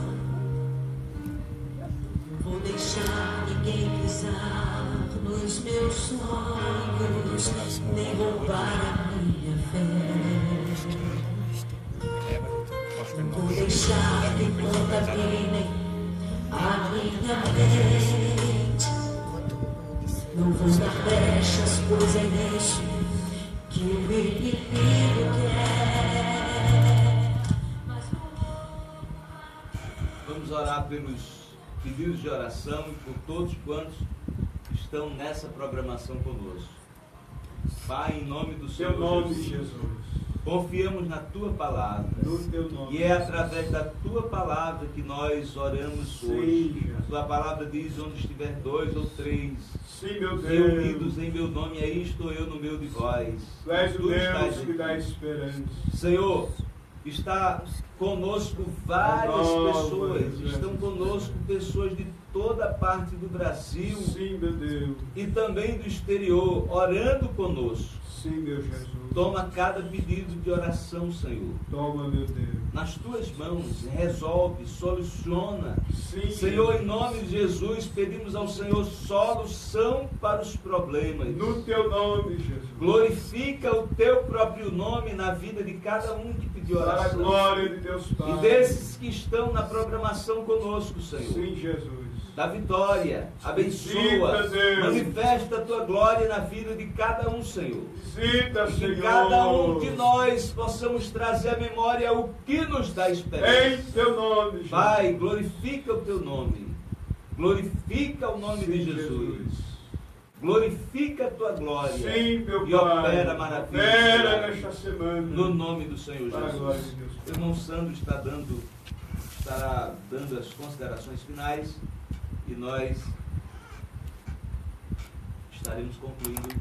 Speaker 7: Não vou deixar ninguém pisar nos meus sonhos, nem roubar a minha fé. Não vou deixar que contaminem a minha mente. Não vou dar brechas, pois é nisso que o inimigo quer.
Speaker 3: Vamos vamos orar pelos pedidos de oração e por todos quantos estão nessa programação conosco. Pai, em nome do Senhor
Speaker 2: Teu nome,
Speaker 3: Jesus,
Speaker 2: Jesus.
Speaker 3: confiamos na Tua palavra.
Speaker 2: No teu nome.
Speaker 3: E é através da Tua palavra que nós oramos
Speaker 2: Sim,
Speaker 3: hoje.
Speaker 2: Jesus.
Speaker 3: Tua palavra diz: onde estiver 2 ou 3
Speaker 2: Sim, meu Deus.
Speaker 3: reunidos em meu nome, aí estou eu no meio de vós.
Speaker 2: Tu és o
Speaker 3: Tu
Speaker 2: Deus
Speaker 3: estás
Speaker 2: que
Speaker 3: aqui.
Speaker 2: dá esperança.
Speaker 3: Senhor, está conosco várias
Speaker 2: Nova,
Speaker 3: pessoas,
Speaker 2: Jesus.
Speaker 3: estão conosco pessoas de toda parte do Brasil
Speaker 2: Sim, meu Deus.
Speaker 3: e também do exterior, orando conosco.
Speaker 2: Sim, meu Jesus.
Speaker 3: Toma cada pedido de oração, Senhor,
Speaker 2: Toma, meu Deus.
Speaker 3: nas tuas mãos, resolve, soluciona.
Speaker 2: Sim,
Speaker 3: Senhor, em nome de Jesus, pedimos ao Senhor solução para os problemas.
Speaker 2: no teu nome, Jesus.
Speaker 3: Glorifica o teu próprio nome na vida de cada um que pediu
Speaker 2: Para a
Speaker 3: oração.
Speaker 2: glória de Deus Pai.
Speaker 3: E desses que estão na programação conosco, Senhor.
Speaker 2: Sim, Jesus.
Speaker 3: Da vitória, abençoa,
Speaker 2: Visita, Deus.
Speaker 3: manifesta a tua glória na vida de cada um, Senhor.
Speaker 2: Visita,
Speaker 3: E que
Speaker 2: Senhor.
Speaker 3: cada um de nós possamos trazer à memória o que nos dá esperança.
Speaker 2: Em teu nome, Jesus.
Speaker 3: Pai, glorifica o teu nome. Glorifica o nome
Speaker 2: Sim,
Speaker 3: de Jesus. Glorifica a tua glória.
Speaker 2: Sim, meu
Speaker 3: E
Speaker 2: Pai.
Speaker 3: opera maravilhas.
Speaker 2: Opera nesta semana.
Speaker 3: No nome do Senhor
Speaker 2: Para a glória de
Speaker 3: Jesus.
Speaker 2: Deus.
Speaker 3: O irmão Sandro estará dando as considerações finais e nós estaremos concluindo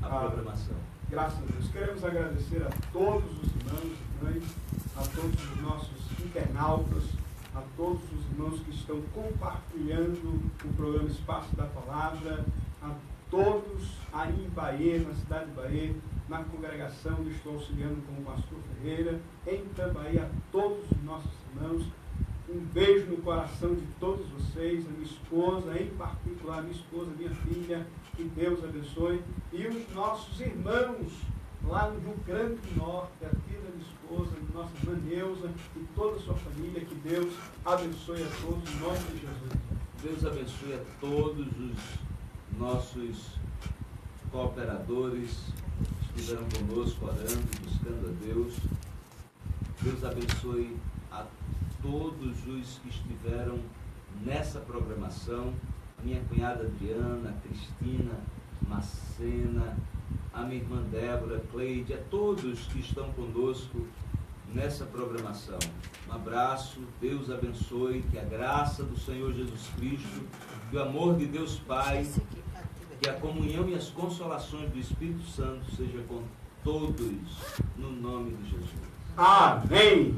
Speaker 3: a programação.
Speaker 2: Graças a Deus. Queremos agradecer a todos os irmãos e irmãs, a todos os nossos internautas, a todos os irmãos que estão compartilhando o programa Espaço da Palavra, a todos aí em Bahia, na cidade de Bahia, na congregação onde estou auxiliando com o pastor Ferreira, em Itambaí, a todos os nossos irmãos. Um beijo no coração de todos vocês, a minha esposa, em particular, minha esposa, minha filha, que Deus abençoe. E os nossos irmãos lá no Rio Grande do Norte, a tia da minha esposa, nossa irmã Neuza e toda a sua família, que Deus abençoe a todos, em nome de Jesus.
Speaker 3: Deus abençoe a todos os nossos cooperadores que estiveram conosco orando, buscando a Deus. Deus abençoe a todos os que estiveram nessa programação, a minha cunhada Adriana, a Cristina, Macena, a minha irmã Débora, Cleide, a todos que estão conosco nessa programação. Um abraço, Deus abençoe, que a graça do Senhor Jesus Cristo, que o amor de Deus Pai, que a comunhão e as consolações do Espírito Santo seja com todos, no nome de Jesus.
Speaker 2: Amém.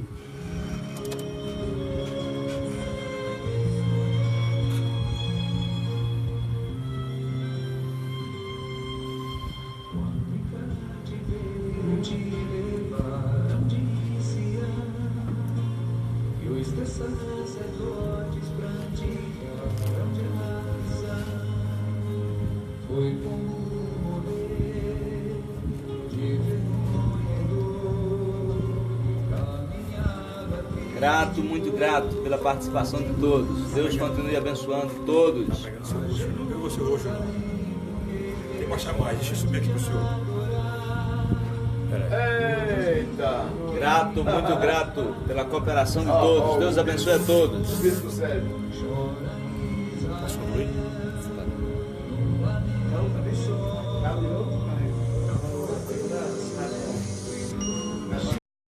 Speaker 3: Grato, muito grato pela participação de todos. Deus continue abençoando todos.
Speaker 10: Não viu você hoje, não. Tem que baixar mais, deixa eu subir aqui pro senhor.
Speaker 1: Eita!
Speaker 3: Grato, muito grato pela cooperação de todos. Deus abençoe a todos.
Speaker 1: Bispo Sérgio.
Speaker 10: Posso concluir?